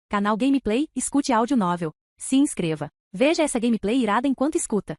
Canal Gameplay, escute áudio novel. Se inscreva. Veja essa gameplay irada enquanto escuta.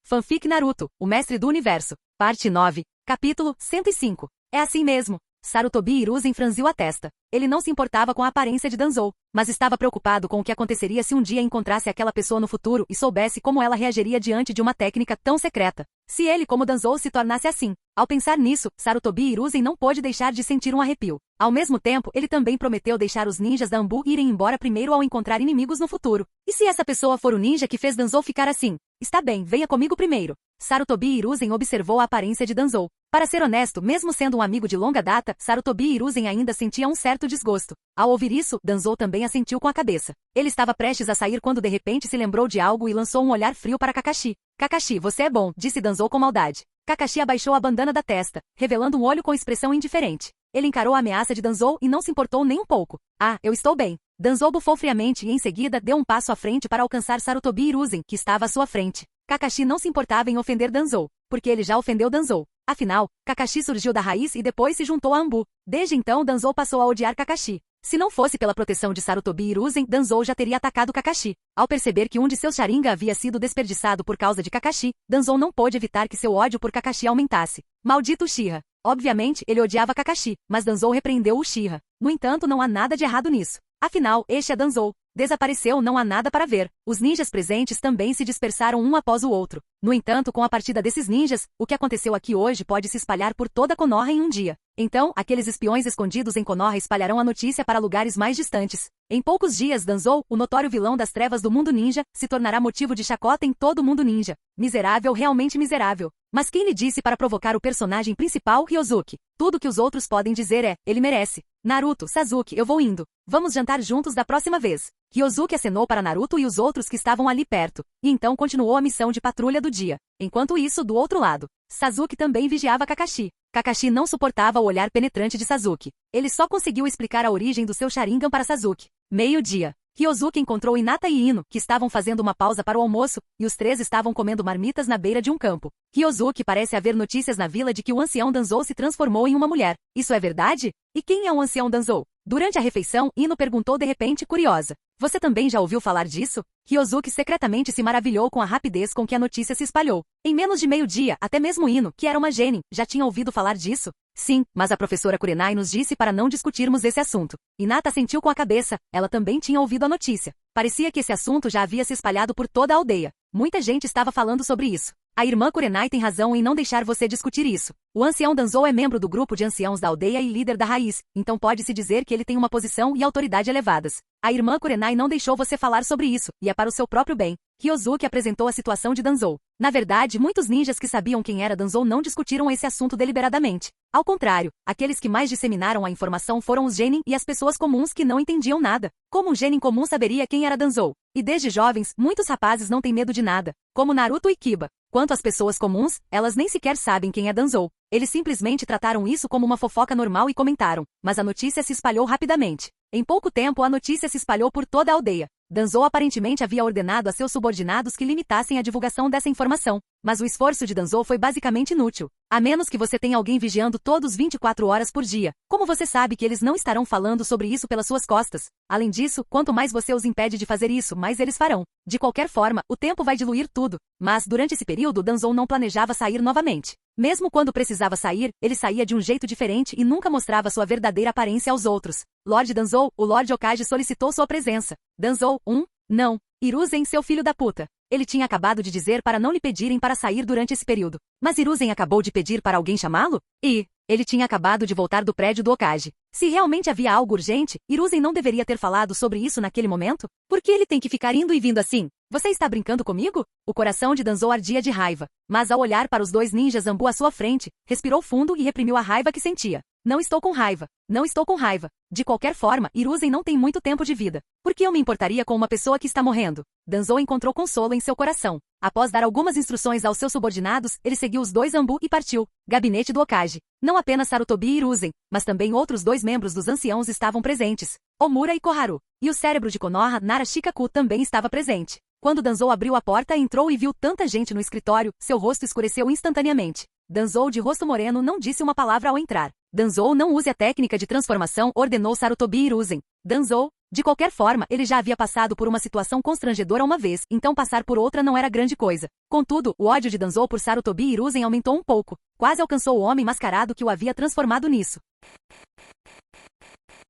Fanfic Naruto, o mestre do universo. Parte 9. Capítulo 105. É assim mesmo. Sarutobi Hiruzen franziu a testa. Ele não se importava com a aparência de Danzou, mas estava preocupado com o que aconteceria se um dia encontrasse aquela pessoa no futuro e soubesse como ela reagiria diante de uma técnica tão secreta. Se ele como Danzou se tornasse assim. Ao pensar nisso, Sarutobi Hiruzen não pôde deixar de sentir um arrepio. Ao mesmo tempo, ele também prometeu deixar os ninjas da Anbu irem embora primeiro ao encontrar inimigos no futuro. E se essa pessoa for o ninja que fez Danzou ficar assim? Está bem, venha comigo primeiro. Sarutobi Hiruzen observou a aparência de Danzou. Para ser honesto, mesmo sendo um amigo de longa data, Sarutobi Hiruzen ainda sentia um certo desgosto. Ao ouvir isso, Danzou também assentiu com a cabeça. Ele estava prestes a sair quando de repente se lembrou de algo e lançou um olhar frio para Kakashi. Kakashi, você é bom, disse Danzou com maldade. Kakashi abaixou a bandana da testa, revelando um olho com expressão indiferente. Ele encarou a ameaça de Danzou e não se importou nem um pouco. Ah, eu estou bem. Danzou bufou friamente e em seguida deu um passo à frente para alcançar Sarutobi Hiruzen, que estava à sua frente. Kakashi não se importava em ofender Danzou, porque ele já ofendeu Danzou. Afinal, Kakashi surgiu da raiz e depois se juntou a Anbu. Desde então Danzou passou a odiar Kakashi. Se não fosse pela proteção de Sarutobi Hiruzen, Danzou já teria atacado Kakashi. Ao perceber que um de seus Sharingan havia sido desperdiçado por causa de Kakashi, Danzou não pôde evitar que seu ódio por Kakashi aumentasse. Maldito Uchiha! Obviamente, ele odiava Kakashi, mas Danzou repreendeu o Uchiha. No entanto, não há nada de errado nisso. Afinal, este é Danzou. Desapareceu, não há nada para ver. Os ninjas presentes também se dispersaram um após o outro. No entanto, com a partida desses ninjas, o que aconteceu aqui hoje pode se espalhar por toda Konoha em um dia. Então, aqueles espiões escondidos em Konoha espalharão a notícia para lugares mais distantes. Em poucos dias, Danzou, o notório vilão das trevas do mundo ninja, se tornará motivo de chacota em todo o mundo ninja. Miserável, realmente miserável. Mas quem lhe disse para provocar o personagem principal, Ryozuki? Tudo que os outros podem dizer é, ele merece. Naruto, Sasuke, eu vou indo. Vamos jantar juntos da próxima vez. Ryozuki acenou para Naruto e os outros que estavam ali perto, e então continuou a missão de patrulha do dia. Enquanto isso, do outro lado, Sasuke também vigiava Kakashi. Kakashi não suportava o olhar penetrante de Sasuke. Ele só conseguiu explicar a origem do seu Sharingan para Sasuke. Meio-dia. Ryozuki encontrou Hinata e Ino, que estavam fazendo uma pausa para o almoço, e os três estavam comendo marmitas na beira de um campo. Ryozuki parece haver notícias na vila de que o ancião Danzou se transformou em uma mulher. Isso é verdade? E quem é o ancião Danzou? Durante a refeição, Ino perguntou de repente curiosa. Você também já ouviu falar disso? Ryozuki secretamente se maravilhou com a rapidez com que a notícia se espalhou. Em menos de meio-dia, até mesmo Ino, que era uma genin, já tinha ouvido falar disso. Sim, mas a professora Kurenai nos disse para não discutirmos esse assunto. Hinata assentiu com a cabeça, ela também tinha ouvido a notícia. Parecia que esse assunto já havia se espalhado por toda a aldeia. Muita gente estava falando sobre isso. A irmã Kurenai tem razão em não deixar você discutir isso. O ancião Danzou é membro do grupo de anciãos da aldeia e líder da raiz, então pode-se dizer que ele tem uma posição e autoridade elevadas. A irmã Kurenai não deixou você falar sobre isso, e é para o seu próprio bem. Ryozuki apresentou a situação de Danzou. Na verdade, muitos ninjas que sabiam quem era Danzou não discutiram esse assunto deliberadamente. Ao contrário, aqueles que mais disseminaram a informação foram os genin e as pessoas comuns que não entendiam nada. Como um genin comum saberia quem era Danzou? E desde jovens, muitos rapazes não têm medo de nada, como Naruto e Kiba. Quanto às pessoas comuns, elas nem sequer sabem quem é Danzou. Eles simplesmente trataram isso como uma fofoca normal e comentaram, mas a notícia se espalhou rapidamente. Em pouco tempo a notícia se espalhou por toda a aldeia. Danzou aparentemente havia ordenado a seus subordinados que limitassem a divulgação dessa informação, mas o esforço de Danzou foi basicamente inútil. A menos que você tenha alguém vigiando todos 24 horas por dia. Como você sabe que eles não estarão falando sobre isso pelas suas costas? Além disso, quanto mais você os impede de fazer isso, mais eles farão. De qualquer forma, o tempo vai diluir tudo. Mas, durante esse período, Danzou não planejava sair novamente. Mesmo quando precisava sair, ele saía de um jeito diferente e nunca mostrava sua verdadeira aparência aos outros. Lord Danzou, o Lord Hokage solicitou sua presença. Danzou, não. Hiruzen, seu filho da puta. Ele tinha acabado de dizer para não lhe pedirem para sair durante esse período. Mas Hiruzen acabou de pedir para alguém chamá-lo? E ele tinha acabado de voltar do prédio do Hokage. Se realmente havia algo urgente, Hiruzen não deveria ter falado sobre isso naquele momento? Por que ele tem que ficar indo e vindo assim? Você está brincando comigo? O coração de Danzou ardia de raiva. Mas ao olhar para os dois ninjas Anbu à sua frente, respirou fundo e reprimiu a raiva que sentia. Não estou com raiva. Não estou com raiva. De qualquer forma, Hiruzen não tem muito tempo de vida. Por que eu me importaria com uma pessoa que está morrendo? Danzou encontrou consolo em seu coração. Após dar algumas instruções aos seus subordinados, ele seguiu os dois Anbu e partiu. Gabinete do Hokage. Não apenas Sarutobi e Hiruzen, mas também outros dois membros dos anciãos estavam presentes. Omura e Koharu. E o cérebro de Konoha, Nara Shikaku, também estava presente. Quando Danzou abriu a porta, entrou e viu tanta gente no escritório, seu rosto escureceu instantaneamente. Danzou de rosto moreno não disse uma palavra ao entrar. Danzou não use a técnica de transformação, ordenou Sarutobi Hiruzen. Danzou, De qualquer forma, ele já havia passado por uma situação constrangedora uma vez, então passar por outra não era grande coisa. Contudo, o ódio de Danzou por Sarutobi Hiruzen aumentou um pouco. Quase alcançou o homem mascarado que o havia transformado nisso.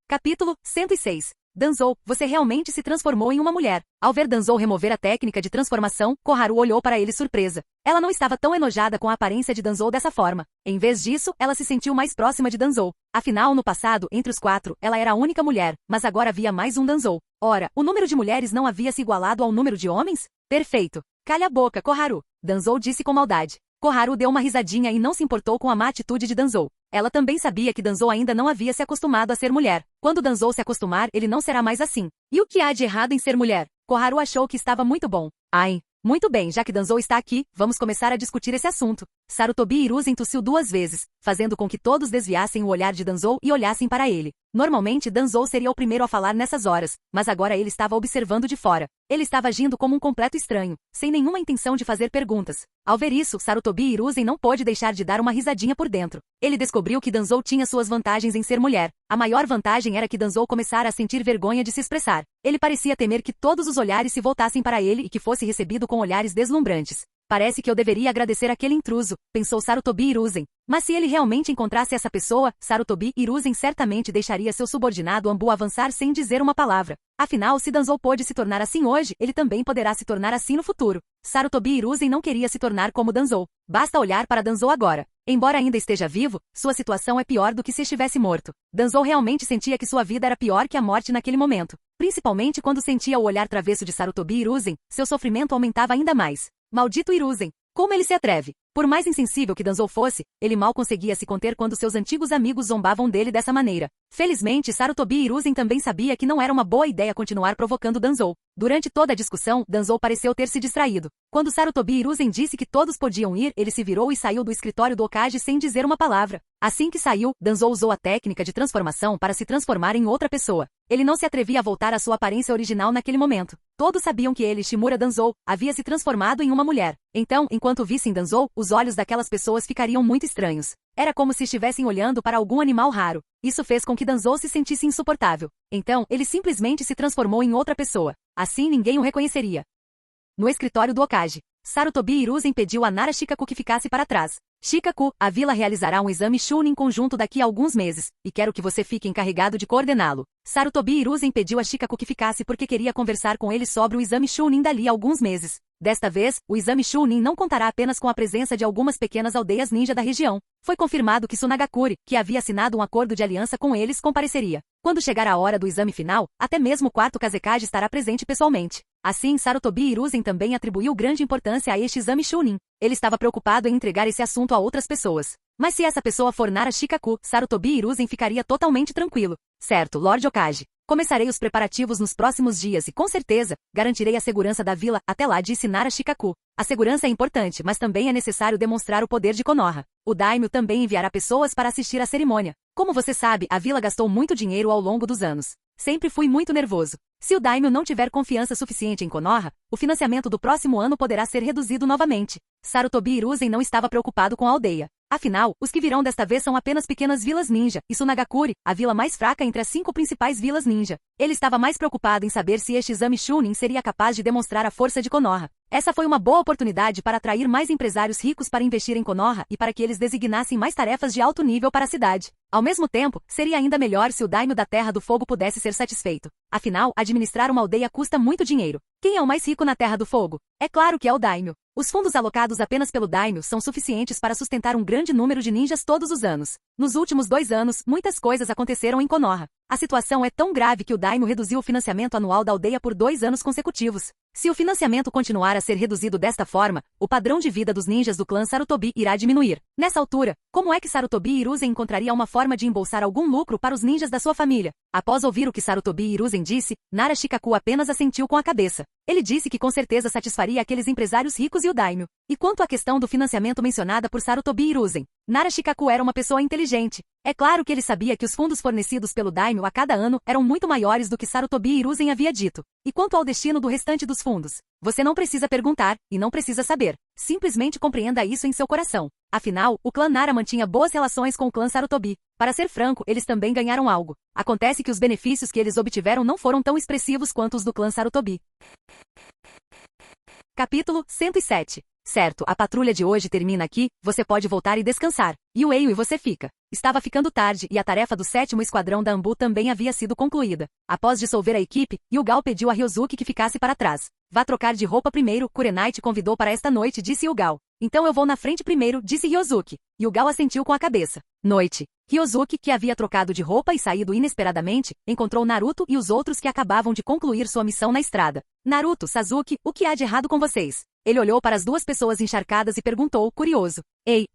Capítulo 106. Danzou, você realmente se transformou em uma mulher. Ao ver Danzou remover a técnica de transformação, Koharu olhou para ele surpresa. Ela não estava tão enojada com a aparência de Danzou dessa forma. Em vez disso, ela se sentiu mais próxima de Danzou. Afinal, no passado, entre os 4, ela era a única mulher, mas agora havia mais um Danzou. Ora, o número de mulheres não havia se igualado ao número de homens? Perfeito. Calha a boca, Koharu. Danzou disse com maldade. Koharu deu uma risadinha e não se importou com a má atitude de Danzou. Ela também sabia que Danzou ainda não havia se acostumado a ser mulher. Quando Danzou se acostumar, ele não será mais assim. E o que há de errado em ser mulher? Koharu achou que estava muito bom. Ai, muito bem, já que Danzou está aqui, vamos começar a discutir esse assunto. Sarutobi Hiruzen tossiu 2 vezes, fazendo com que todos desviassem o olhar de Danzou e olhassem para ele. Normalmente Danzou seria o primeiro a falar nessas horas, mas agora ele estava observando de fora. Ele estava agindo como um completo estranho, sem nenhuma intenção de fazer perguntas. Ao ver isso, Sarutobi Hiruzen não pôde deixar de dar uma risadinha por dentro. Ele descobriu que Danzou tinha suas vantagens em ser mulher. A maior vantagem era que Danzou começara a sentir vergonha de se expressar. Ele parecia temer que todos os olhares se voltassem para ele e que fosse recebido com olhares deslumbrantes. Parece que eu deveria agradecer aquele intruso, pensou Sarutobi Hiruzen. Mas se ele realmente encontrasse essa pessoa, Sarutobi Hiruzen certamente deixaria seu subordinado Anbu avançar sem dizer uma palavra. Afinal, se Danzou pôde se tornar assim hoje, ele também poderá se tornar assim no futuro. Sarutobi Hiruzen não queria se tornar como Danzou. Basta olhar para Danzou agora. Embora ainda esteja vivo, sua situação é pior do que se estivesse morto. Danzou realmente sentia que sua vida era pior que a morte naquele momento. Principalmente quando sentia o olhar travesso de Sarutobi Hiruzen, seu sofrimento aumentava ainda mais. Maldito Hiruzen! Como ele se atreve? Por mais insensível que Danzou fosse, ele mal conseguia se conter quando seus antigos amigos zombavam dele dessa maneira. Felizmente, Sarutobi Hiruzen também sabia que não era uma boa ideia continuar provocando Danzou. Durante toda a discussão, Danzou pareceu ter se distraído. Quando Sarutobi Hiruzen disse que todos podiam ir, ele se virou e saiu do escritório do Hokage sem dizer uma palavra. Assim que saiu, Danzou usou a técnica de transformação para se transformar em outra pessoa. Ele não se atrevia a voltar à sua aparência original naquele momento. Todos sabiam que ele, Shimura Danzou, havia se transformado em uma mulher. Então, enquanto vissem Danzou, os olhos daquelas pessoas ficariam muito estranhos. Era como se estivessem olhando para algum animal raro. Isso fez com que Danzou se sentisse insuportável. Então, ele simplesmente se transformou em outra pessoa. Assim ninguém o reconheceria. No escritório do Hokage, Sarutobi Hiruzen pediu a Nara Shikaku que ficasse para trás. Shikaku, a vila realizará um exame Chunin conjunto daqui a alguns meses, e quero que você fique encarregado de coordená-lo. Sarutobi Hiruzen pediu a Shikaku que ficasse porque queria conversar com ele sobre o exame Chunin dali a alguns meses. Desta vez, o exame Chunin não contará apenas com a presença de algumas pequenas aldeias ninja da região. Foi confirmado que Sunagakure, que havia assinado um acordo de aliança com eles, compareceria. Quando chegar a hora do exame final, até mesmo o 4º Kazekage estará presente pessoalmente. Assim, Sarutobi Hiruzen também atribuiu grande importância a este exame Chunin. Ele estava preocupado em entregar esse assunto a outras pessoas. Mas se essa pessoa for Nara Shikaku, Sarutobi Hiruzen ficaria totalmente tranquilo. Certo, Lord Hokage. Começarei os preparativos nos próximos dias e, com certeza, garantirei a segurança da vila. Até lá, disse Nara Shikaku. A segurança é importante, mas também é necessário demonstrar o poder de Konoha. O daimyo também enviará pessoas para assistir à cerimônia. Como você sabe, a vila gastou muito dinheiro ao longo dos anos. Sempre fui muito nervoso. Se o daimyo não tiver confiança suficiente em Konoha, o financiamento do próximo ano poderá ser reduzido novamente. Sarutobi Hiruzen não estava preocupado com a aldeia. Afinal, os que virão desta vez são apenas pequenas vilas ninja, e Sunagakure, a vila mais fraca entre as 5 principais vilas ninja. Ele estava mais preocupado em saber se este exame Chunin seria capaz de demonstrar a força de Konoha. Essa foi uma boa oportunidade para atrair mais empresários ricos para investir em Konoha e para que eles designassem mais tarefas de alto nível para a cidade. Ao mesmo tempo, seria ainda melhor se o daimyo da Terra do Fogo pudesse ser satisfeito. Afinal, administrar uma aldeia custa muito dinheiro. Quem é o mais rico na Terra do Fogo? É claro que é o daimyo. Os fundos alocados apenas pelo daimyo são suficientes para sustentar um grande número de ninjas todos os anos. Nos últimos 2 anos, muitas coisas aconteceram em Konoha. A situação é tão grave que o daimyo reduziu o financiamento anual da aldeia por 2 anos consecutivos. Se o financiamento continuar a ser reduzido desta forma, o padrão de vida dos ninjas do clã Sarutobi irá diminuir. Nessa altura, como é que Sarutobi Hiruzen encontraria uma forma de embolsar algum lucro para os ninjas da sua família? Após ouvir o que Sarutobi Hiruzen disse, Nara Shikaku apenas assentiu com a cabeça. Ele disse que com certeza satisfaria aqueles empresários ricos e o daimyo. E quanto à questão do financiamento mencionada por Sarutobi Hiruzen, Nara Shikaku era uma pessoa inteligente. É claro que ele sabia que os fundos fornecidos pelo daimyo a cada ano eram muito maiores do que Sarutobi Hiruzen havia dito. E quanto ao destino do restante dos fundos? Você não precisa perguntar, e não precisa saber. Simplesmente compreenda isso em seu coração. Afinal, o clã Nara mantinha boas relações com o clã Sarutobi. Para ser franco, eles também ganharam algo. Acontece que os benefícios que eles obtiveram não foram tão expressivos quanto os do clã Sarutobi. Capítulo 107. Certo, a patrulha de hoje termina aqui, você pode voltar e descansar. Yuei e você fica. Estava ficando tarde e a tarefa do 7º Esquadrão da Anbu também havia sido concluída. Após dissolver a equipe, Yugao pediu a Ryozuki que ficasse para trás. Vá trocar de roupa primeiro, Kurenai te convidou para esta noite, disse Yugao. Então eu vou na frente primeiro, disse Ryozuki. Yugao assentiu com a cabeça. Noite. Ryozuki, que havia trocado de roupa e saído inesperadamente, encontrou Naruto e os outros que acabavam de concluir sua missão na estrada. Naruto, Sasuke, o que há de errado com vocês? Ele olhou para as duas pessoas encharcadas e perguntou, curioso. Ei,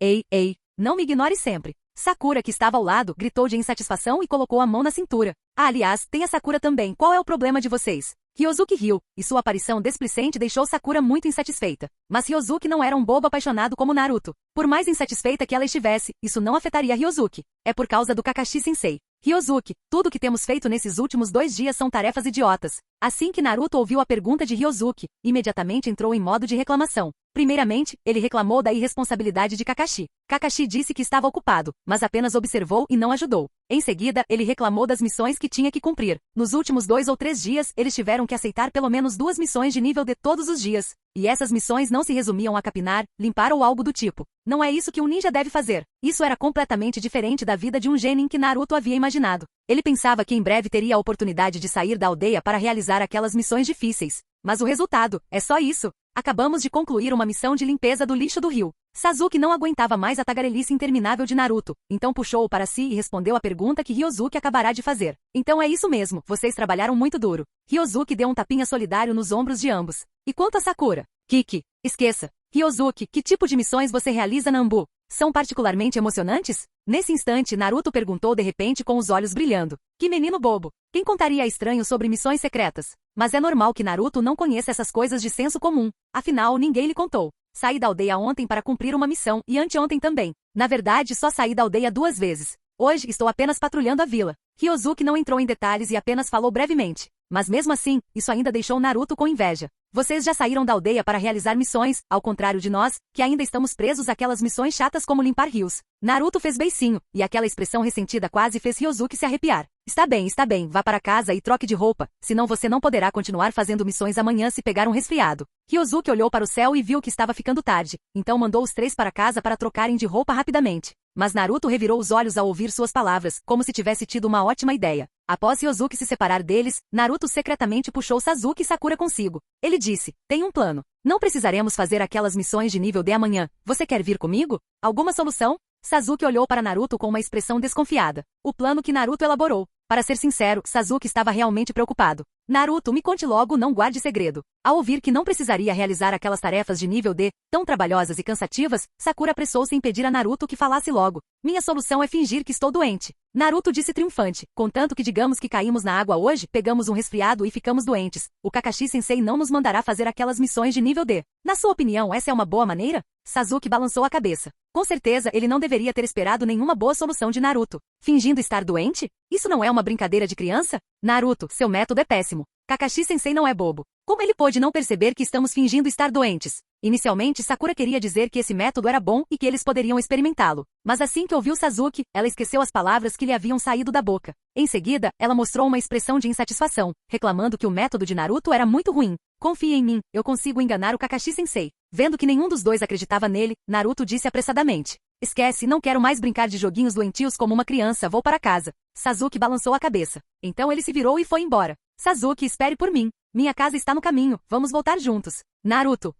não me ignore sempre. Sakura, que estava ao lado, gritou de insatisfação e colocou a mão na cintura. Ah, aliás, tem a Sakura também, qual é o problema de vocês? Ryozuki riu, e sua aparição displicente deixou Sakura muito insatisfeita. Mas Ryozuki não era um bobo apaixonado como Naruto. Por mais insatisfeita que ela estivesse, isso não afetaria Ryozuki. É por causa do Kakashi-sensei. Ryozuki, tudo que temos feito nesses últimos 2 dias são tarefas idiotas. Assim que Naruto ouviu a pergunta de Ryozuki, imediatamente entrou em modo de reclamação. Primeiramente, ele reclamou da irresponsabilidade de Kakashi. Kakashi disse que estava ocupado, mas apenas observou e não ajudou. Em seguida, ele reclamou das missões que tinha que cumprir. Nos últimos 2 ou 3 dias, eles tiveram que aceitar pelo menos 2 missões de nível D todos os dias. E essas missões não se resumiam a capinar, limpar ou algo do tipo. Não é isso que um ninja deve fazer. Isso era completamente diferente da vida de um genin que Naruto havia imaginado. Ele pensava que em breve teria a oportunidade de sair da aldeia para realizar aquelas missões difíceis. Mas o resultado é só isso. Acabamos de concluir uma missão de limpeza do lixo do rio. Sasuke não aguentava mais a tagarelice interminável de Naruto, então puxou-o para si e respondeu a pergunta que Ryozuki acabará de fazer. Então é isso mesmo, vocês trabalharam muito duro. Ryozuki deu um tapinha solidário nos ombros de ambos. E quanto a Sakura? Kiki, esqueça. Ryozuki, que tipo de missões você realiza na Anbu? São particularmente emocionantes? Nesse instante, Naruto perguntou de repente com os olhos brilhando. Que menino bobo! Quem contaria a estranho sobre missões secretas? Mas é normal que Naruto não conheça essas coisas de senso comum. Afinal, ninguém lhe contou. Saí da aldeia ontem para cumprir uma missão, e anteontem também. Na verdade, só saí da aldeia 2 vezes. Hoje estou apenas patrulhando a vila. Ryozuki não entrou em detalhes e apenas falou brevemente. Mas mesmo assim, isso ainda deixou Naruto com inveja. Vocês já saíram da aldeia para realizar missões, ao contrário de nós, que ainda estamos presos àquelas missões chatas como limpar rios. Naruto fez beicinho, e aquela expressão ressentida quase fez Ryozuki se arrepiar. Está bem, vá para casa e troque de roupa, senão você não poderá continuar fazendo missões amanhã se pegar um resfriado. Ryozuki olhou para o céu e viu que estava ficando tarde, então mandou os 3 para casa para trocarem de roupa rapidamente. Mas Naruto revirou os olhos ao ouvir suas palavras, como se tivesse tido uma ótima ideia. Após Ryozuki se separar deles, Naruto secretamente puxou Sasuke e Sakura consigo. Ele disse, tem um plano. Não precisaremos fazer aquelas missões de nível D amanhã. Você quer vir comigo? Alguma solução? Sasuke olhou para Naruto com uma expressão desconfiada. O plano que Naruto elaborou. Para ser sincero, Sasuke estava realmente preocupado. Naruto, me conte logo, não guarde segredo. Ao ouvir que não precisaria realizar aquelas tarefas de nível D, tão trabalhosas e cansativas, Sakura apressou-se em pedir a Naruto que falasse logo. Minha solução é fingir que estou doente. Naruto disse triunfante, contanto que digamos que caímos na água hoje, pegamos um resfriado e ficamos doentes. O Kakashi-sensei não nos mandará fazer aquelas missões de nível D. Na sua opinião, essa é uma boa maneira? Sasuke balançou a cabeça. Com certeza, ele não deveria ter esperado nenhuma boa solução de Naruto. Fingindo estar doente? Isso não é uma brincadeira de criança? Naruto, seu método é péssimo. Kakashi-sensei não é bobo. Como ele pôde não perceber que estamos fingindo estar doentes? Inicialmente, Sakura queria dizer que esse método era bom e que eles poderiam experimentá-lo. Mas assim que ouviu Sasuke, ela esqueceu as palavras que lhe haviam saído da boca. Em seguida, ela mostrou uma expressão de insatisfação, reclamando que o método de Naruto era muito ruim. Confie em mim, eu consigo enganar o Kakashi-sensei. Vendo que nenhum dos dois acreditava nele, Naruto disse apressadamente. Esquece, não quero mais brincar de joguinhos doentios como uma criança, vou para casa. Sasuke balançou a cabeça. Então ele se virou e foi embora. Sasuke, espere por mim. Minha casa está no caminho, vamos voltar juntos. Naruto,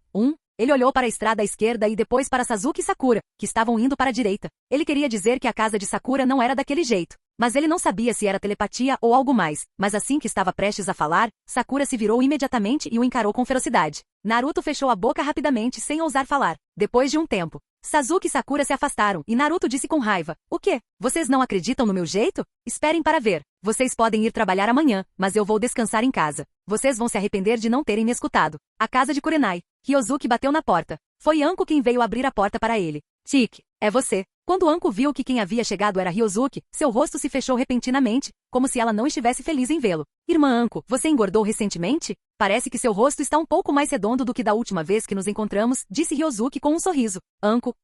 Ele olhou para a estrada à esquerda e depois para Sasuke e Sakura, que estavam indo para a direita. Ele queria dizer que a casa de Sakura não era daquele jeito. Mas ele não sabia se era telepatia ou algo mais. Mas assim que estava prestes a falar, Sakura se virou imediatamente e o encarou com ferocidade. Naruto fechou a boca rapidamente sem ousar falar. Depois de um tempo, Sasuke e Sakura se afastaram e Naruto disse com raiva. O quê? Vocês não acreditam no meu jeito? Esperem para ver. Vocês podem ir trabalhar amanhã, mas eu vou descansar em casa. Vocês vão se arrepender de não terem me escutado. A casa de Kurenai. Ryozuki bateu na porta. Foi Anko quem veio abrir a porta para ele. Tique. É você. Quando Anko viu que quem havia chegado era Ryosuke, seu rosto se fechou repentinamente, como se ela não estivesse feliz em vê-lo. Irmã Anko, você engordou recentemente? Parece que seu rosto está um pouco mais redondo do que da última vez que nos encontramos, disse Ryosuke com um sorriso. Anko,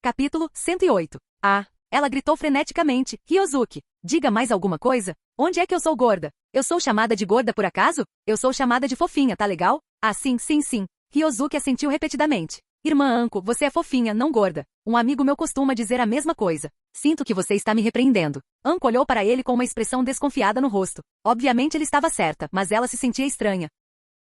Capítulo 108. Ah! Ela gritou freneticamente. Ryosuke, diga mais alguma coisa? Onde é que eu sou gorda? Eu sou chamada de gorda por acaso? Eu sou chamada de fofinha, tá legal? Ah, sim, sim, sim. Ryosuke assentiu repetidamente. Irmã Anko, você é fofinha, não gorda. Um amigo meu costuma dizer a mesma coisa. Sinto que você está me repreendendo. Anko olhou para ele com uma expressão desconfiada no rosto. Obviamente ele estava certa, mas ela se sentia estranha.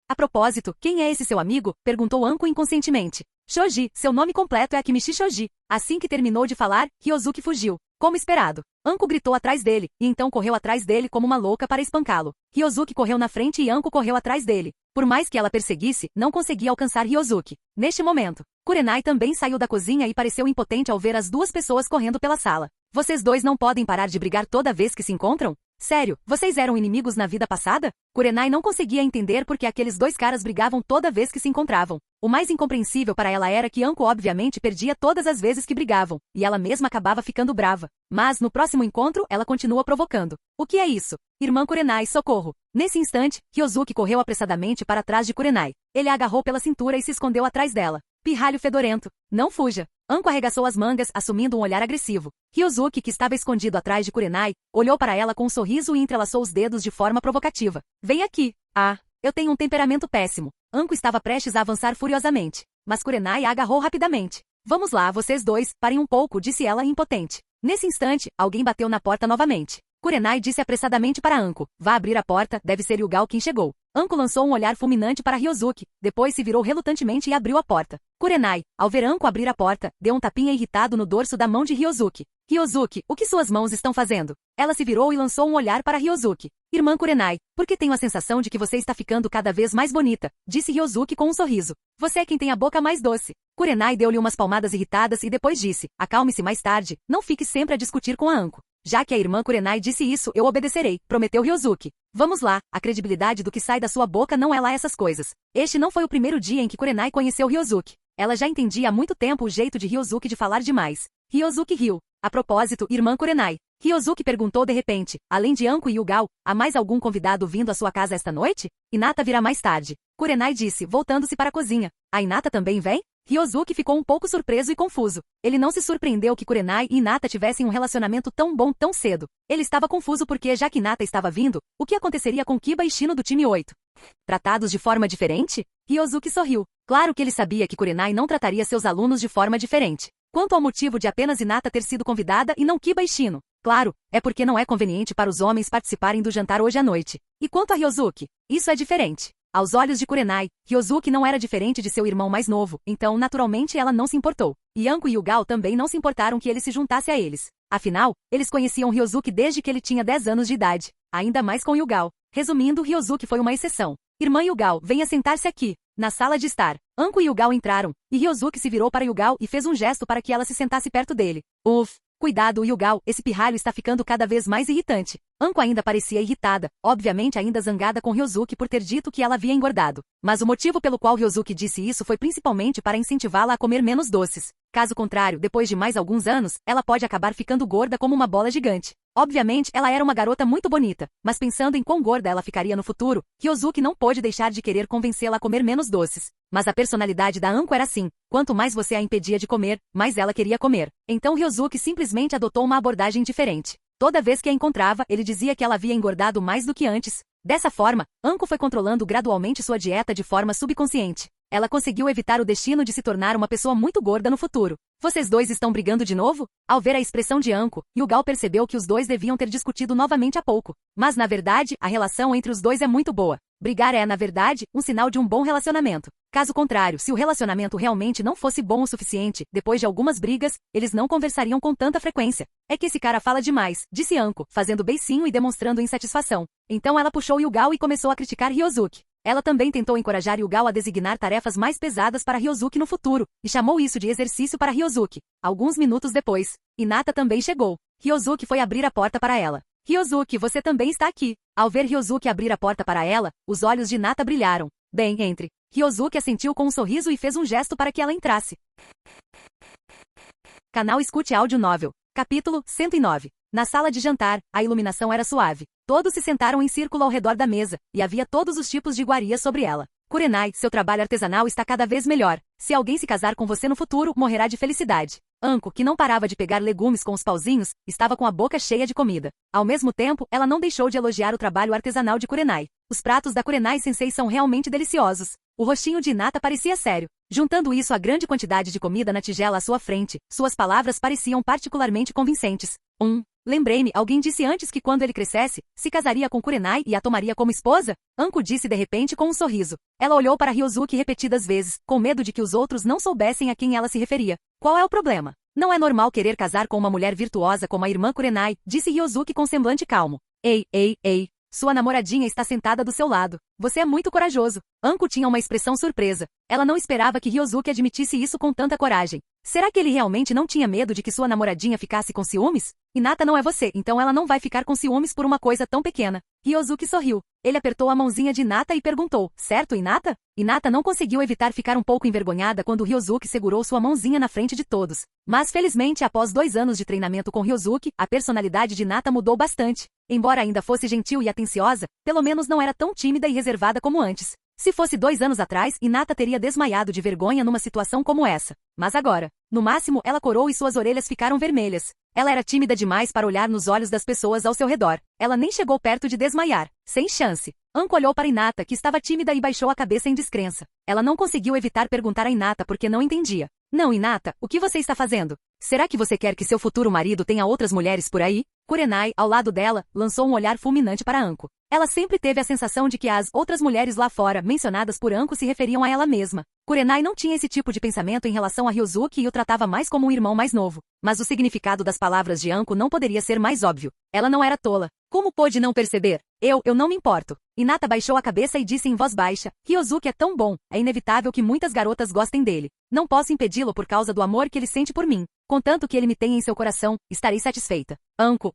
A propósito, quem é esse seu amigo? Perguntou Anko inconscientemente. Shoji, seu nome completo é Akimichi Shoji. Assim que terminou de falar, Ryosuke fugiu. Como esperado. Anko gritou atrás dele, e então correu atrás dele como uma louca para espancá-lo. Ryosuke correu na frente e Anko correu atrás dele. Por mais que ela perseguisse, não conseguia alcançar Ryosuke. Neste momento, Kurenai também saiu da cozinha e pareceu impotente ao ver as duas pessoas correndo pela sala. Vocês dois não podem parar de brigar toda vez que se encontram? Sério, vocês eram inimigos na vida passada? Kurenai não conseguia entender porque aqueles dois caras brigavam toda vez que se encontravam. O mais incompreensível para ela era que Anko obviamente perdia todas as vezes que brigavam, e ela mesma acabava ficando brava. Mas, no próximo encontro, ela continua provocando. O que é isso? Irmã Kurenai, socorro! Nesse instante, Ryosuke correu apressadamente para trás de Kurenai. Ele a agarrou pela cintura e se escondeu atrás dela. Pirralho fedorento. Não fuja. Anko arregaçou as mangas, assumindo um olhar agressivo. Ryosuke, que estava escondido atrás de Kurenai, olhou para ela com um sorriso e entrelaçou os dedos de forma provocativa. Vem aqui. Ah, eu tenho um temperamento péssimo. Anko estava prestes a avançar furiosamente, mas Kurenai a agarrou rapidamente. Vamos lá, vocês dois, parem um pouco, disse ela impotente. Nesse instante, alguém bateu na porta novamente. Kurenai disse apressadamente para Anko. Vá abrir a porta, deve ser Yugao quem chegou. Anko lançou um olhar fulminante para Ryosuke, depois se virou relutantemente e abriu a porta. Kurenai, ao ver Anko abrir a porta, deu um tapinha irritado no dorso da mão de Ryosuke. Ryosuke, o que suas mãos estão fazendo? Ela se virou e lançou um olhar para Ryosuke. Irmã Kurenai, por que tenho a sensação de que você está ficando cada vez mais bonita? Disse Ryosuke com um sorriso. Você é quem tem a boca mais doce. Kurenai deu-lhe umas palmadas irritadas e depois disse, acalme-se mais tarde, não fique sempre a discutir com a Anko. Já que a irmã Kurenai disse isso, eu obedecerei, prometeu Ryosuke. Vamos lá, a credibilidade do que sai da sua boca não é lá essas coisas. Este não foi o primeiro dia em que Kurenai conheceu Ryosuke. Ela já entendia há muito tempo o jeito de Ryosuke de falar demais. Ryosuke riu. A propósito, irmã Kurenai. Ryosuke perguntou de repente, além de Anko e Yugao, há mais algum convidado vindo à sua casa esta noite? Hinata virá mais tarde. Kurenai disse, voltando-se para a cozinha. A Hinata também vem? Ryosuke ficou um pouco surpreso e confuso. Ele não se surpreendeu que Kurenai e Hinata tivessem um relacionamento tão bom tão cedo. Ele estava confuso porque, já que Hinata estava vindo, o que aconteceria com Kiba e Shino do time 8? Tratados de forma diferente? Ryosuke sorriu. Claro que ele sabia que Kurenai não trataria seus alunos de forma diferente. Quanto ao motivo de apenas Hinata ter sido convidada e não Kiba e Shino? Claro, é porque não é conveniente para os homens participarem do jantar hoje à noite. E quanto a Ryosuke? Isso é diferente. Aos olhos de Kurenai, Ryosuke não era diferente de seu irmão mais novo, então naturalmente ela não se importou. E Anko e Yugao também não se importaram que ele se juntasse a eles. Afinal, eles conheciam Ryosuke desde que ele tinha 10 anos de idade, ainda mais com Yugao. Resumindo, Ryosuke foi uma exceção. Irmã Yugao, venha sentar-se aqui, na sala de estar. Anko e Yugao entraram, e Ryosuke se virou para Yugao e fez um gesto para que ela se sentasse perto dele. Cuidado, Yugao, esse pirralho está ficando cada vez mais irritante. Anko ainda parecia irritada, obviamente ainda zangada com Ryosuke por ter dito que ela havia engordado. Mas o motivo pelo qual Ryosuke disse isso foi principalmente para incentivá-la a comer menos doces. Caso contrário, depois de mais alguns anos, ela pode acabar ficando gorda como uma bola gigante. Obviamente, ela era uma garota muito bonita, mas pensando em quão gorda ela ficaria no futuro, Ryosuke não pôde deixar de querer convencê-la a comer menos doces. Mas a personalidade da Anko era assim, quanto mais você a impedia de comer, mais ela queria comer. Então Ryosuke simplesmente adotou uma abordagem diferente. Toda vez que a encontrava, ele dizia que ela havia engordado mais do que antes. Dessa forma, Anko foi controlando gradualmente sua dieta de forma subconsciente. Ela conseguiu evitar o destino de se tornar uma pessoa muito gorda no futuro. Vocês dois estão brigando de novo? Ao ver a expressão de Anko, Yugao percebeu que os dois deviam ter discutido novamente há pouco. Mas na verdade, a relação entre os dois é muito boa. Brigar é, na verdade, um sinal de um bom relacionamento. Caso contrário, se o relacionamento realmente não fosse bom o suficiente, depois de algumas brigas, eles não conversariam com tanta frequência. É que esse cara fala demais, disse Anko, fazendo beicinho e demonstrando insatisfação. Então ela puxou Yugao e começou a criticar Ryosuke. Ela também tentou encorajar Yugao a designar tarefas mais pesadas para Ryosuke no futuro, e chamou isso de exercício para Ryosuke. Alguns minutos depois, Hinata também chegou. Ryosuke foi abrir a porta para ela. Ryosuke, você também está aqui. Ao ver Ryosuke abrir a porta para ela, os olhos de Hinata brilharam. Bem, entre. Ryosuke assentiu com um sorriso e fez um gesto para que ela entrasse. Canal Escute Áudio Novel. Capítulo 109. Na sala de jantar, a iluminação era suave. Todos se sentaram em círculo ao redor da mesa, e havia todos os tipos de iguarias sobre ela. Kurenai, seu trabalho artesanal está cada vez melhor. Se alguém se casar com você no futuro, morrerá de felicidade. Anko, que não parava de pegar legumes com os pauzinhos, estava com a boca cheia de comida. Ao mesmo tempo, ela não deixou de elogiar o trabalho artesanal de Kurenai. Os pratos da Kurenai-sensei são realmente deliciosos. O rostinho de Hinata parecia sério. Juntando isso à grande quantidade de comida na tigela à sua frente, suas palavras pareciam particularmente convincentes. Lembrei-me, alguém disse antes que quando ele crescesse, se casaria com Kurenai e a tomaria como esposa? Anko disse de repente com um sorriso. Ela olhou para Ryosuke repetidas vezes, com medo de que os outros não soubessem a quem ela se referia. Qual é o problema? Não é normal querer casar com uma mulher virtuosa como a irmã Kurenai, disse Ryosuke com semblante calmo. Ei. Sua namoradinha está sentada do seu lado. Você é muito corajoso. Anko tinha uma expressão surpresa. Ela não esperava que Ryosuke admitisse isso com tanta coragem. Será que ele realmente não tinha medo de que sua namoradinha ficasse com ciúmes? Hinata não é você, então ela não vai ficar com ciúmes por uma coisa tão pequena. Ryosuke sorriu. Ele apertou a mãozinha de Hinata e perguntou, certo, Hinata? Hinata não conseguiu evitar ficar um pouco envergonhada quando Ryosuke segurou sua mãozinha na frente de todos. Mas felizmente, após 2 anos de treinamento com Ryosuke, a personalidade de Hinata mudou bastante. Embora ainda fosse gentil e atenciosa, pelo menos não era tão tímida e reservada como antes. Se fosse 2 anos atrás, Hinata teria desmaiado de vergonha numa situação como essa. Mas agora, no máximo, ela corou e suas orelhas ficaram vermelhas. Ela era tímida demais para olhar nos olhos das pessoas ao seu redor. Ela nem chegou perto de desmaiar. Sem chance. Anko olhou para Hinata, que estava tímida, e baixou a cabeça em descrença. Ela não conseguiu evitar perguntar a Hinata porque não entendia. Não, Hinata, o que você está fazendo? Será que você quer que seu futuro marido tenha outras mulheres por aí? Kurenai, ao lado dela, lançou um olhar fulminante para Anko. Ela sempre teve a sensação de que as outras mulheres lá fora, mencionadas por Anko, se referiam a ela mesma. Kurenai não tinha esse tipo de pensamento em relação a Ryosuke e o tratava mais como um irmão mais novo. Mas o significado das palavras de Anko não poderia ser mais óbvio. Ela não era tola. Como pôde não perceber? Eu não me importo. Hinata baixou a cabeça e disse em voz baixa, Ryosuke é tão bom, é inevitável que muitas garotas gostem dele. Não posso impedi-lo por causa do amor que ele sente por mim. Contanto que ele me tenha em seu coração, estarei satisfeita. Anko,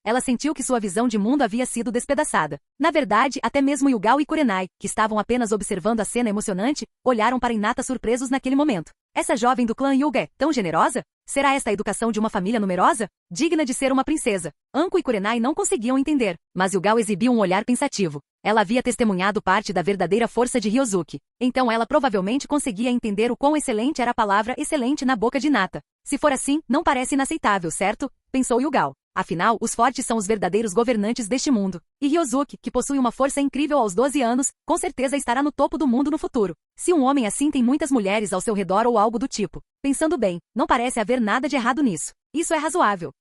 Ela sentiu que sua visão de mundo havia sido despedaçada. Na verdade, até mesmo Yugao e Kurenai, que estavam apenas observando a cena emocionante, olharam para Hinata surpresos naquele momento. Essa jovem do clã Hyuga é tão generosa? Será esta a educação de uma família numerosa? Digna de ser uma princesa. Anko e Kurenai não conseguiam entender, mas Yugao exibiu um olhar pensativo. Ela havia testemunhado parte da verdadeira força de Ryosuke. Então ela provavelmente conseguia entender o quão excelente era a palavra excelente na boca de Hinata. Se for assim, não parece inaceitável, certo? Pensou Yugao. Afinal, os fortes são os verdadeiros governantes deste mundo. E Ryosuke, que possui uma força incrível aos 12 anos, com certeza estará no topo do mundo no futuro. Se um homem assim tem muitas mulheres ao seu redor ou algo do tipo. Pensando bem, não parece haver nada de errado nisso. Isso é razoável.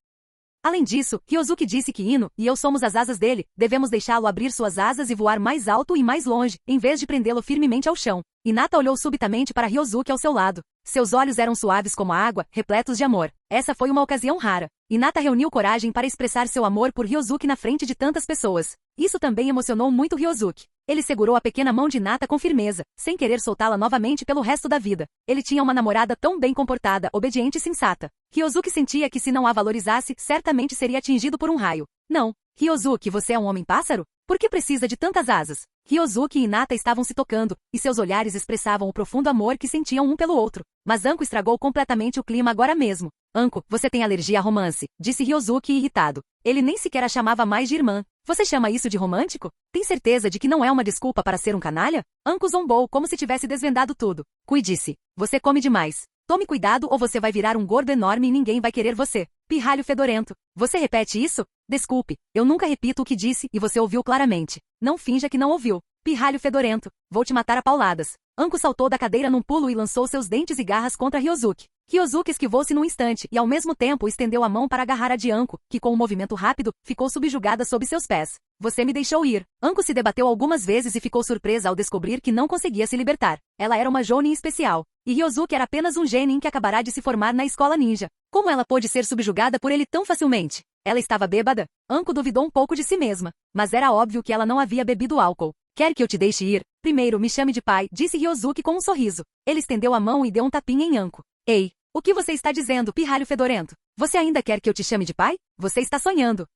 Além disso, Ryosuke disse que Ino e eu somos as asas dele, devemos deixá-lo abrir suas asas e voar mais alto e mais longe, em vez de prendê-lo firmemente ao chão. Hinata olhou subitamente para Ryosuke ao seu lado. Seus olhos eram suaves como a água, repletos de amor. Essa foi uma ocasião rara. Hinata reuniu coragem para expressar seu amor por Ryosuke na frente de tantas pessoas. Isso também emocionou muito Ryosuke. Ele segurou a pequena mão de Hinata com firmeza, sem querer soltá-la novamente pelo resto da vida. Ele tinha uma namorada tão bem comportada, obediente e sensata. Ryosuke sentia que se não a valorizasse, certamente seria atingido por um raio. Não. Ryosuke, você é um homem-pássaro? Por que precisa de tantas asas? Ryosuke e Hinata estavam se tocando, e seus olhares expressavam o profundo amor que sentiam um pelo outro. Mas Anko estragou completamente o clima agora mesmo. Anko, você tem alergia a romance, disse Ryosuke irritado. Ele nem sequer a chamava mais de irmã. Você chama isso de romântico? Tem certeza de que não é uma desculpa para ser um canalha? Anko zombou como se tivesse desvendado tudo. Cuide-se. Você come demais. Tome cuidado ou você vai virar um gordo enorme e ninguém vai querer você. Pirralho fedorento. Você repete isso? Desculpe, eu nunca repito o que disse e você ouviu claramente. Não finja que não ouviu. Pirralho fedorento. Vou te matar a pauladas. Anko saltou da cadeira num pulo e lançou seus dentes e garras contra Ryosuke. Ryosuke esquivou-se num instante e ao mesmo tempo estendeu a mão para agarrar a de Anko, que com um movimento rápido, ficou subjugada sob seus pés. Você me deixou ir. Anko se debateu algumas vezes e ficou surpresa ao descobrir que não conseguia se libertar. Ela era uma Jounin especial. E Ryosuke era apenas um genin que acabará de se formar na escola ninja. Como ela pôde ser subjugada por ele tão facilmente? Ela estava bêbada? Anko duvidou um pouco de si mesma. Mas era óbvio que ela não havia bebido álcool. Quer que eu te deixe ir? Primeiro me chame de pai, disse Ryosuke com um sorriso. Ele estendeu a mão e deu um tapinha em Anko. Ei! O que você está dizendo, pirralho fedorento? Você ainda quer que eu te chame de pai? Você está sonhando.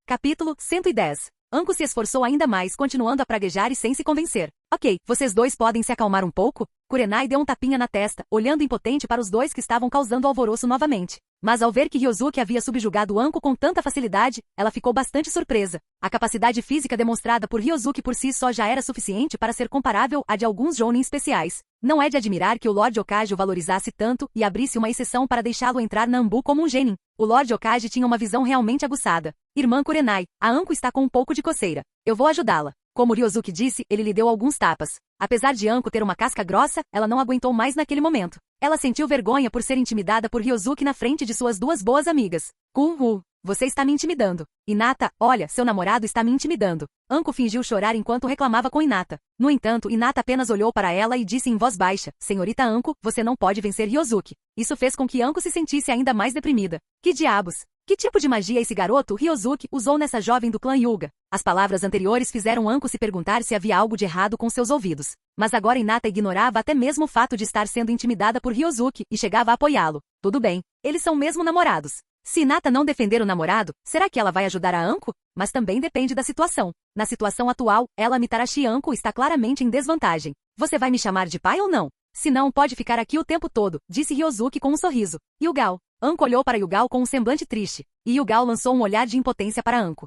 Capítulo 110. Anko se esforçou ainda mais, continuando a praguejar e sem se convencer. Ok, vocês dois podem se acalmar um pouco? Kurenai deu um tapinha na testa, olhando impotente para os dois que estavam causando alvoroço novamente. Mas ao ver que Ryosuke havia subjugado Anko com tanta facilidade, ela ficou bastante surpresa. A capacidade física demonstrada por Ryosuke por si só já era suficiente para ser comparável à de alguns jounin especiais. Não é de admirar que o Lord Hokage o valorizasse tanto e abrisse uma exceção para deixá-lo entrar na Anbu como um genin. O Lord Hokage tinha uma visão realmente aguçada. Irmã Kurenai, a Anko está com um pouco de coceira. Eu vou ajudá-la. Como Ryosuke disse, ele lhe deu alguns tapas. Apesar de Anko ter uma casca grossa, ela não aguentou mais naquele momento. Ela sentiu vergonha por ser intimidada por Ryosuke na frente de suas duas boas amigas. Você está me intimidando. Hinata, olha, seu namorado está me intimidando. Anko fingiu chorar enquanto reclamava com Hinata. No entanto, Hinata apenas olhou para ela e disse em voz baixa, Senhorita Anko, você não pode vencer Ryosuke. Isso fez com que Anko se sentisse ainda mais deprimida. Que diabos? Que tipo de magia esse garoto, Ryosuke, usou nessa jovem do clã Hyuga? As palavras anteriores fizeram Anko se perguntar se havia algo de errado com seus ouvidos. Mas agora Hinata ignorava até mesmo o fato de estar sendo intimidada por Ryosuke e chegava a apoiá-lo. Tudo bem, eles são mesmo namorados. Se Hinata não defender o namorado, será que ela vai ajudar a Anko? Mas também depende da situação. Na situação atual, ela Mitarashi Anko está claramente em desvantagem. Você vai me chamar de pai ou não? Se não, pode ficar aqui o tempo todo, disse Ryosuke com um sorriso. Yugal. Anko olhou para Yugal com um semblante triste. E Yugal lançou um olhar de impotência para Anko.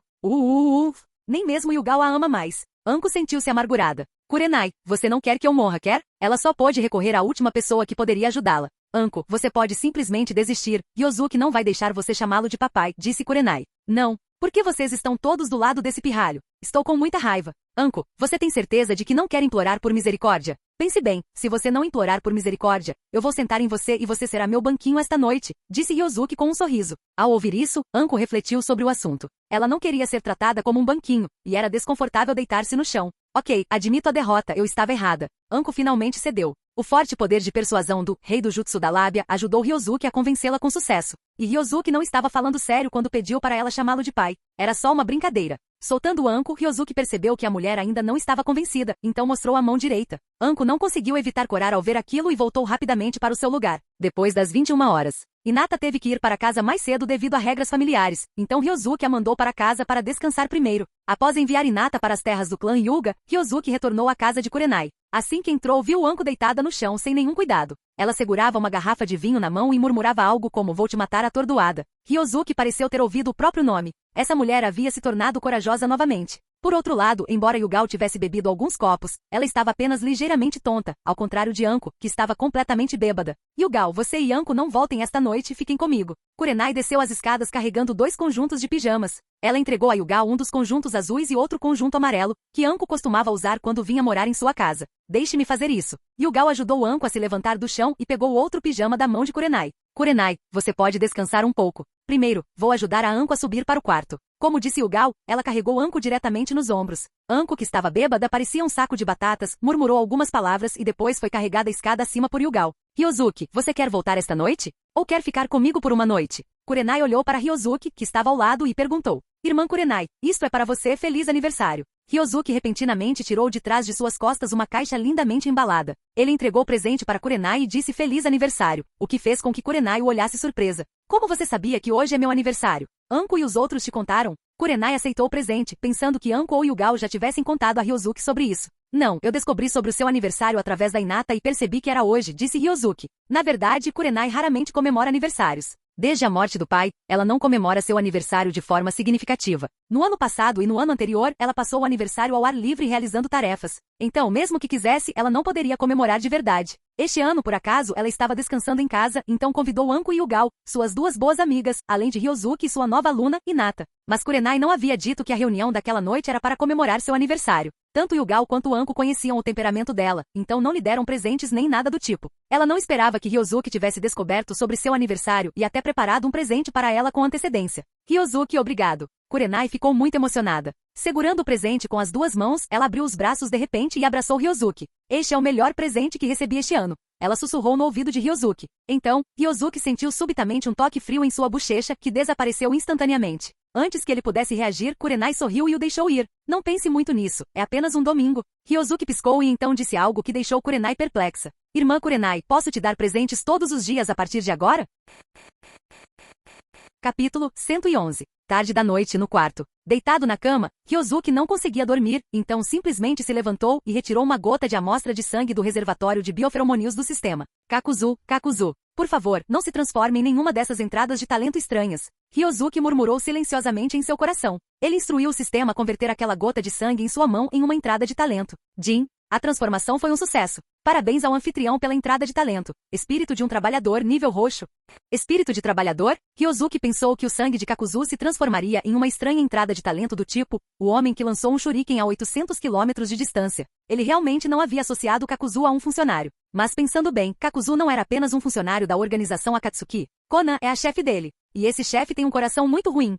Nem mesmo Yugal a ama mais. Anko sentiu-se amargurada. Kurenai, você não quer que eu morra, quer? Ela só pôde recorrer à última pessoa que poderia ajudá-la. Anko, você pode simplesmente desistir. Ryosuke não vai deixar você chamá-lo de papai, disse Kurenai. Não. Por que vocês estão todos do lado desse pirralho? Estou com muita raiva. Anko, você tem certeza de que não quer implorar por misericórdia? Pense bem, se você não implorar por misericórdia, eu vou sentar em você e você será meu banquinho esta noite, disse Ryosuke com um sorriso. Ao ouvir isso, Anko refletiu sobre o assunto. Ela não queria ser tratada como um banquinho, e era desconfortável deitar-se no chão. Ok, admito a derrota, eu estava errada. Anko finalmente cedeu. O forte poder de persuasão do Rei do Jutsu da Lábia ajudou Ryosuke a convencê-la com sucesso. E Ryosuke não estava falando sério quando pediu para ela chamá-lo de pai. Era só uma brincadeira. Soltando Anko, Ryosuke percebeu que a mulher ainda não estava convencida, então mostrou a mão direita. Anko não conseguiu evitar corar ao ver aquilo e voltou rapidamente para o seu lugar. Depois das 21 horas. Hinata teve que ir para casa mais cedo devido a regras familiares, então Ryosuke a mandou para casa para descansar primeiro. Após enviar Hinata para as terras do clã Hyuga, Ryosuke retornou à casa de Kurenai. Assim que entrou, viu Anko deitada no chão sem nenhum cuidado. Ela segurava uma garrafa de vinho na mão e murmurava algo como vou te matar atordoada. Ryosuke pareceu ter ouvido o próprio nome. Essa mulher havia se tornado corajosa novamente. Por outro lado, embora Yugal tivesse bebido alguns copos, ela estava apenas ligeiramente tonta, ao contrário de Anko, que estava completamente bêbada. Yugal, você e Anko não voltem esta noite e fiquem comigo. Kurenai desceu as escadas carregando 2 conjuntos de pijamas. Ela entregou a Yugal um dos conjuntos azuis e outro conjunto amarelo, que Anko costumava usar quando vinha morar em sua casa. Deixe-me fazer isso. Yugal ajudou Anko a se levantar do chão e pegou outro pijama da mão de Kurenai. Kurenai, você pode descansar um pouco. Primeiro, vou ajudar a Anko a subir para o quarto. Como disse Yugal, ela carregou Anko diretamente nos ombros. Anko, que estava bêbada, parecia um saco de batatas, murmurou algumas palavras e depois foi carregada a escada acima por Yugal. Ryosuke, você quer voltar esta noite? Ou quer ficar comigo por uma noite? Kurenai olhou para Ryosuke, que estava ao lado, e perguntou. Irmã Kurenai, isto é para você, feliz aniversário. Ryosuke repentinamente tirou de trás de suas costas uma caixa lindamente embalada. Ele entregou o presente para Kurenai e disse feliz aniversário, o que fez com que Kurenai o olhasse surpresa. Como você sabia que hoje é meu aniversário? Anko e os outros te contaram? Kurenai aceitou o presente, pensando que Anko ou Yugal já tivessem contado a Ryosuke sobre isso. Não, eu descobri sobre o seu aniversário através da Hinata e percebi que era hoje, disse Ryosuke. Na verdade, Kurenai raramente comemora aniversários. Desde a morte do pai, ela não comemora seu aniversário de forma significativa. No ano passado e no ano anterior, ela passou o aniversário ao ar livre realizando tarefas. Então, mesmo que quisesse, ela não poderia comemorar de verdade. Este ano, por acaso, ela estava descansando em casa, então convidou Anko e Yugal, suas duas boas amigas, além de Ryosuke e sua nova aluna, Hinata. Mas Kurenai não havia dito que a reunião daquela noite era para comemorar seu aniversário. Tanto Yugal quanto Anko conheciam o temperamento dela, então não lhe deram presentes nem nada do tipo. Ela não esperava que Ryosuke tivesse descoberto sobre seu aniversário e até preparado um presente para ela com antecedência. Ryosuke, obrigado. Kurenai ficou muito emocionada. Segurando o presente com as duas mãos, ela abriu os braços de repente e abraçou Ryosuke. Este é o melhor presente que recebi este ano. Ela sussurrou no ouvido de Ryosuke. Então, Ryosuke sentiu subitamente um toque frio em sua bochecha que desapareceu instantaneamente. Antes que ele pudesse reagir, Kurenai sorriu e o deixou ir. Não pense muito nisso, é apenas um domingo. Ryosuke piscou e então disse algo que deixou Kurenai perplexa. Irmã Kurenai, posso te dar presentes todos os dias a partir de agora? Capítulo 111. Tarde da noite no quarto. Deitado na cama, Ryosuke não conseguia dormir, então simplesmente se levantou e retirou uma gota de amostra de sangue do reservatório de bioferomônios do sistema. Kakuzu, Kakuzu, por favor, não se transforme em nenhuma dessas entradas de talento estranhas. Ryosuke murmurou silenciosamente em seu coração. Ele instruiu o sistema a converter aquela gota de sangue em sua mão em uma entrada de talento. Jin, a transformação foi um sucesso. Parabéns ao anfitrião pela entrada de talento. Espírito de um trabalhador nível roxo. Espírito de trabalhador? Ryosuke pensou que o sangue de Kakuzu se transformaria em uma estranha entrada de talento do tipo, o homem que lançou um shuriken a 800 quilômetros de distância. Ele realmente não havia associado Kakuzu a um funcionário. Mas pensando bem, Kakuzu não era apenas um funcionário da organização Akatsuki. Konan é a chefe dele. E esse chefe tem um coração muito ruim.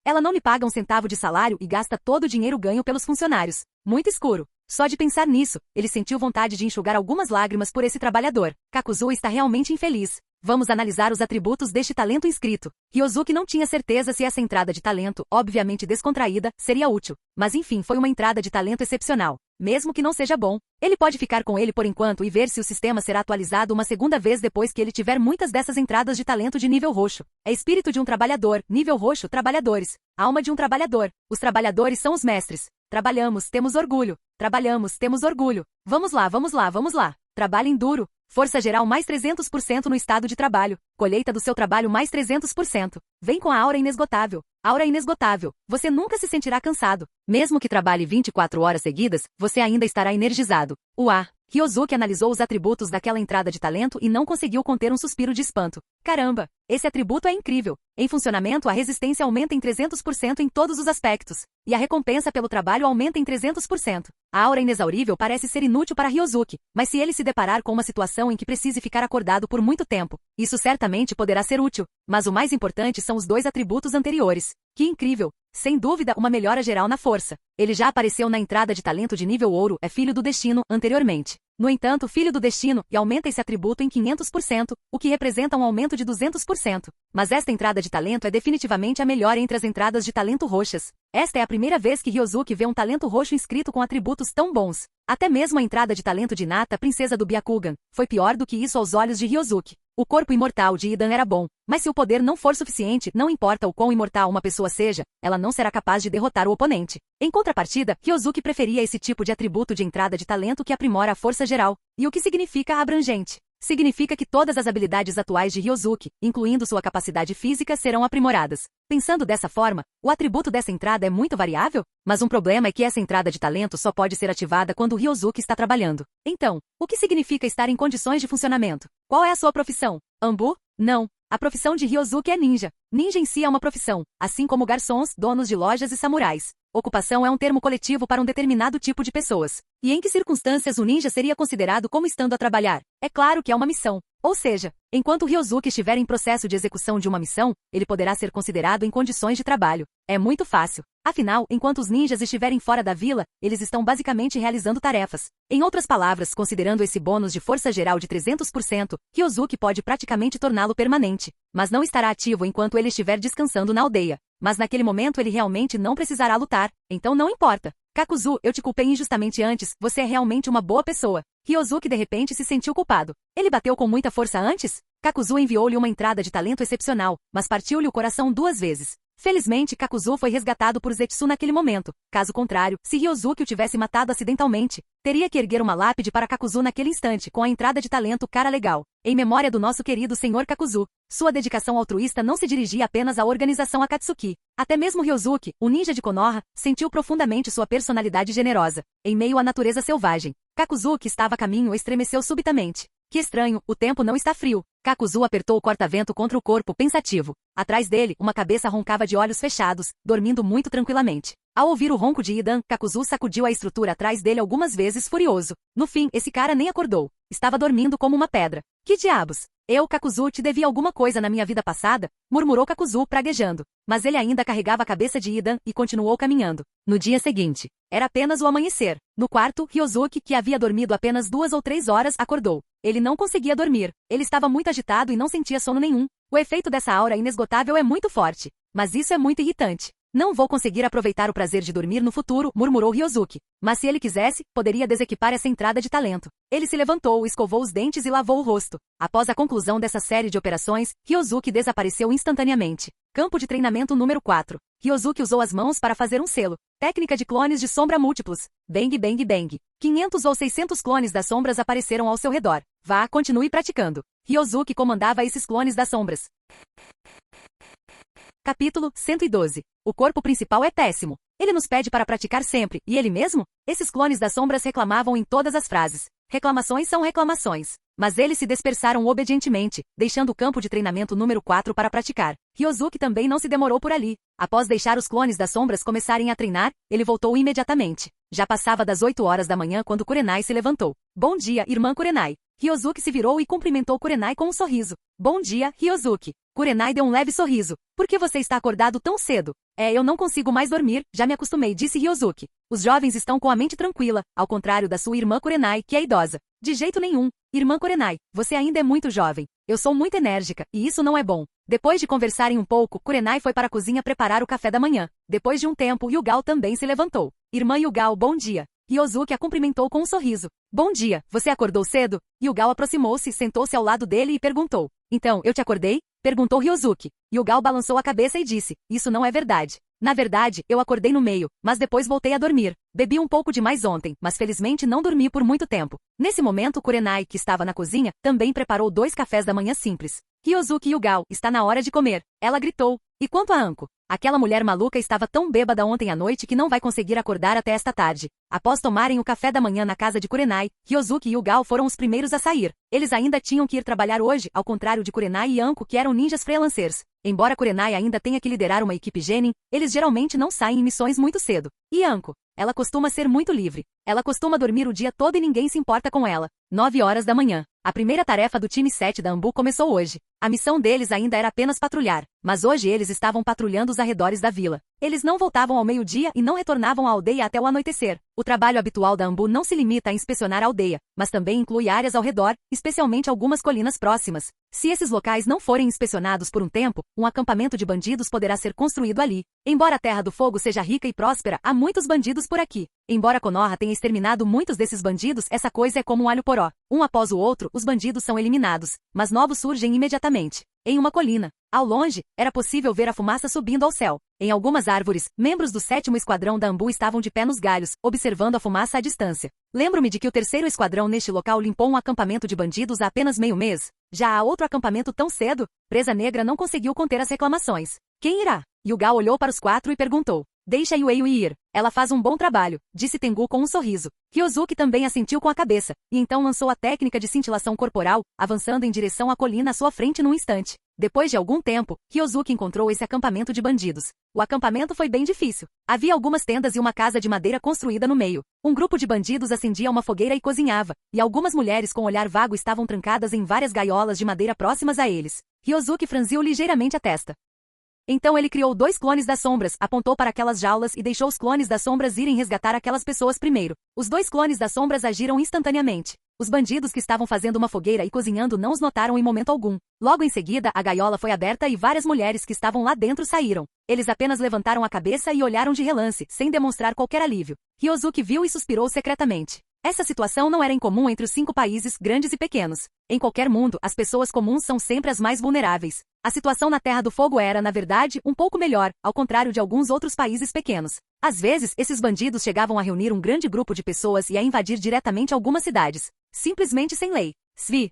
Ela não me paga um centavo de salário e gasta todo o dinheiro ganho pelos funcionários. Muito escuro. Só de pensar nisso, ele sentiu vontade de enxugar algumas lágrimas por esse trabalhador. Kakuzu está realmente infeliz. Vamos analisar os atributos deste talento inscrito. Ryosuke não tinha certeza se essa entrada de talento, obviamente descontraída, seria útil. Mas enfim, foi uma entrada de talento excepcional. Mesmo que não seja bom, ele pode ficar com ele por enquanto e ver se o sistema será atualizado uma segunda vez depois que ele tiver muitas dessas entradas de talento de nível roxo. É espírito de um trabalhador, nível roxo, trabalhadores. Alma de um trabalhador. Os trabalhadores são os mestres. Trabalhamos, temos orgulho. Trabalhamos, temos orgulho. Vamos lá, vamos lá, vamos lá. Trabalhem duro. Força geral mais 300% no estado de trabalho. Colheita do seu trabalho mais 300%. Vem com a aura inesgotável. Aura inesgotável. Você nunca se sentirá cansado. Mesmo que trabalhe 24 horas seguidas, você ainda estará energizado. Uá! Ryosuke analisou os atributos daquela entrada de talento e não conseguiu conter um suspiro de espanto. Caramba! Esse atributo é incrível. Em funcionamento, a resistência aumenta em 300% em todos os aspectos. E a recompensa pelo trabalho aumenta em 300%. A aura inexaurível parece ser inútil para Ryosuke, mas se ele se deparar com uma situação em que precise ficar acordado por muito tempo, isso certamente poderá ser útil. Mas o mais importante são os dois atributos anteriores. Que incrível! Sem dúvida, uma melhora geral na força. Ele já apareceu na entrada de talento de nível ouro, é filho do destino, anteriormente. No entanto, filho do destino, e aumenta esse atributo em 500%, o que representa um aumento de 200%. Mas esta entrada de talento é definitivamente a melhor entre as entradas de talento roxas. Esta é a primeira vez que Ryosuke vê um talento roxo inscrito com atributos tão bons. Até mesmo a entrada de talento de Hinata, princesa do Byakugan, foi pior do que isso aos olhos de Ryosuke. O corpo imortal de Idan era bom, mas se o poder não for suficiente, não importa o quão imortal uma pessoa seja, ela não será capaz de derrotar o oponente. Em contrapartida, Ryosuke preferia esse tipo de atributo de entrada de talento que aprimora a força geral. E o que significa abrangente? Significa que todas as habilidades atuais de Ryosuke, incluindo sua capacidade física, serão aprimoradas. Pensando dessa forma, o atributo dessa entrada é muito variável? Mas um problema é que essa entrada de talento só pode ser ativada quando o Ryosuke está trabalhando. Então, o que significa estar em condições de funcionamento? Qual é a sua profissão? Ambu? Não. A profissão de Ryosuke é ninja. Ninja em si é uma profissão, assim como garçons, donos de lojas e samurais. Ocupação é um termo coletivo para um determinado tipo de pessoas. E em que circunstâncias o ninja seria considerado como estando a trabalhar? É claro que é uma missão. Ou seja, enquanto Ryosuke estiver em processo de execução de uma missão, ele poderá ser considerado em condições de trabalho. É muito fácil. Afinal, enquanto os ninjas estiverem fora da vila, eles estão basicamente realizando tarefas. Em outras palavras, considerando esse bônus de força geral de 300%, Ryosuke pode praticamente torná-lo permanente. Mas não estará ativo enquanto ele estiver descansando na aldeia. Mas naquele momento ele realmente não precisará lutar. Então não importa. Kakuzu, eu te culpei injustamente antes, você é realmente uma boa pessoa. Ryosuke de repente se sentiu culpado. Ele bateu com muita força antes? Kakuzu enviou-lhe uma entrada de talento excepcional, mas partiu-lhe o coração 2 vezes. Felizmente, Kakuzu foi resgatado por Zetsu naquele momento. Caso contrário, se Ryosuke o tivesse matado acidentalmente, teria que erguer uma lápide para Kakuzu naquele instante com a entrada de talento cara legal. Em memória do nosso querido Sr. Kakuzu. Sua dedicação altruísta não se dirigia apenas à organização Akatsuki. Até mesmo Ryosuke, o ninja de Konoha, sentiu profundamente sua personalidade generosa. Em meio à natureza selvagem, Kakuzu, que estava a caminho, estremeceu subitamente. Que estranho, o tempo não está frio. Kakuzu apertou o corta-vento contra o corpo, pensativo. Atrás dele, uma cabeça roncava de olhos fechados, dormindo muito tranquilamente. Ao ouvir o ronco de Idan, Kakuzu sacudiu a estrutura atrás dele algumas vezes furioso. No fim, esse cara nem acordou. Estava dormindo como uma pedra. Que diabos? Eu, Kakuzu, te devia alguma coisa na minha vida passada? Murmurou Kakuzu, praguejando. Mas ele ainda carregava a cabeça de Idan e continuou caminhando. No dia seguinte, era apenas o amanhecer. No quarto, Ryosuke, que havia dormido apenas 2 ou 3 horas, acordou. Ele não conseguia dormir. Ele estava muito agitado e não sentia sono nenhum. O efeito dessa aura inesgotável é muito forte. Mas isso é muito irritante. Não vou conseguir aproveitar o prazer de dormir no futuro, murmurou Ryozuki. Mas se ele quisesse, poderia desequipar essa entrada de talento. Ele se levantou, escovou os dentes e lavou o rosto. Após a conclusão dessa série de operações, Ryozuki desapareceu instantaneamente. Campo de treinamento número 4. Ryozuki usou as mãos para fazer um selo. Técnica de clones de sombra múltiplos. Bang, bang, bang. 500 ou 600 clones das sombras apareceram ao seu redor. Vá, continue praticando. Ryozuki comandava esses clones das sombras. Capítulo 112. O corpo principal é péssimo. Ele nos pede para praticar sempre, e ele mesmo? Esses clones das sombras reclamavam em todas as frases. Reclamações são reclamações. Mas eles se dispersaram obedientemente, deixando o campo de treinamento número 4 para praticar. Ryozuki também não se demorou por ali. Após deixar os clones das sombras começarem a treinar, ele voltou imediatamente. Já passava das 8 horas da manhã quando Kurenai se levantou. Bom dia, irmã Kurenai. Ryozuki se virou e cumprimentou Kurenai com um sorriso. Bom dia, Ryozuki. Kurenai deu um leve sorriso. Por que você está acordado tão cedo? Eu não consigo mais dormir, já me acostumei, disse Ryozuki. Os jovens estão com a mente tranquila, ao contrário da sua irmã Kurenai, que é idosa. De jeito nenhum. Irmã Kurenai, você ainda é muito jovem. Eu sou muito enérgica, e isso não é bom. Depois de conversarem um pouco, Kurenai foi para a cozinha preparar o café da manhã. Depois de um tempo, Yugao também se levantou. Irmã Yugao, bom dia. Ryozuki a cumprimentou com um sorriso. Bom dia, você acordou cedo? Yugao aproximou-se, sentou-se ao lado dele e perguntou. Então, eu te acordei? Perguntou Ryozuki. Yugao balançou a cabeça e disse, isso não é verdade. Na verdade, eu acordei no meio, mas depois voltei a dormir. Bebi um pouco demais ontem, mas felizmente não dormi por muito tempo. Nesse momento, Kurenai, que estava na cozinha, também preparou 2 cafés da manhã simples. Ryozuki Yugao, está na hora de comer. Ela gritou. E quanto a Anko? Aquela mulher maluca estava tão bêbada ontem à noite que não vai conseguir acordar até esta tarde. Após tomarem o café da manhã na casa de Kurenai, Ryozuki e Yugao foram os primeiros a sair. Eles ainda tinham que ir trabalhar hoje, ao contrário de Kurenai e Anko, que eram ninjas freelancers. Embora Kurenai ainda tenha que liderar uma equipe genin, eles geralmente não saem em missões muito cedo. E Anko? Ela costuma ser muito livre. Ela costuma dormir o dia todo e ninguém se importa com ela. 9 horas da manhã. A primeira tarefa do time 7 da Anbu começou hoje. A missão deles ainda era apenas patrulhar, mas hoje eles estavam patrulhando os arredores da vila. Eles não voltavam ao meio-dia e não retornavam à aldeia até o anoitecer. O trabalho habitual da Anbu não se limita a inspecionar a aldeia, mas também inclui áreas ao redor, especialmente algumas colinas próximas. Se esses locais não forem inspecionados por um tempo, um acampamento de bandidos poderá ser construído ali. Embora a Terra do Fogo seja rica e próspera, há muitos bandidos por aqui. Embora Konoha tenha exterminado muitos desses bandidos, essa coisa é como um alho poró. Um após o outro, os bandidos são eliminados, mas novos surgem imediatamente. Em uma colina, ao longe, era possível ver a fumaça subindo ao céu. Em algumas árvores, membros do 7º Esquadrão da Anbu estavam de pé nos galhos, observando a fumaça à distância. Lembro-me de que o 3º Esquadrão neste local limpou um acampamento de bandidos há apenas meio mês. Já há outro acampamento tão cedo? Presa Negra não conseguiu conter as reclamações. Quem irá? Yugao olhou para os 4 e perguntou. Deixa Yuei ir. Ela faz um bom trabalho, disse Tengu com um sorriso. Ryozuki também assentiu com a cabeça, e então lançou a técnica de cintilação corporal, avançando em direção à colina à sua frente num instante. Depois de algum tempo, Ryozuki encontrou esse acampamento de bandidos. O acampamento foi bem difícil. Havia algumas tendas e uma casa de madeira construída no meio. Um grupo de bandidos acendia uma fogueira e cozinhava, e algumas mulheres com olhar vago estavam trancadas em várias gaiolas de madeira próximas a eles. Ryozuki franziu ligeiramente a testa. Então ele criou 2 clones das sombras, apontou para aquelas jaulas e deixou os clones das sombras irem resgatar aquelas pessoas primeiro. Os 2 clones das sombras agiram instantaneamente. Os bandidos que estavam fazendo uma fogueira e cozinhando não os notaram em momento algum. Logo em seguida, a gaiola foi aberta e várias mulheres que estavam lá dentro saíram. Eles apenas levantaram a cabeça e olharam de relance, sem demonstrar qualquer alívio. Ryozuki viu e suspirou secretamente. Essa situação não era incomum entre os 5 países, grandes e pequenos. Em qualquer mundo, as pessoas comuns são sempre as mais vulneráveis. A situação na Terra do Fogo era, na verdade, um pouco melhor, ao contrário de alguns outros países pequenos. Às vezes, esses bandidos chegavam a reunir um grande grupo de pessoas e a invadir diretamente algumas cidades. Simplesmente sem lei. Svi.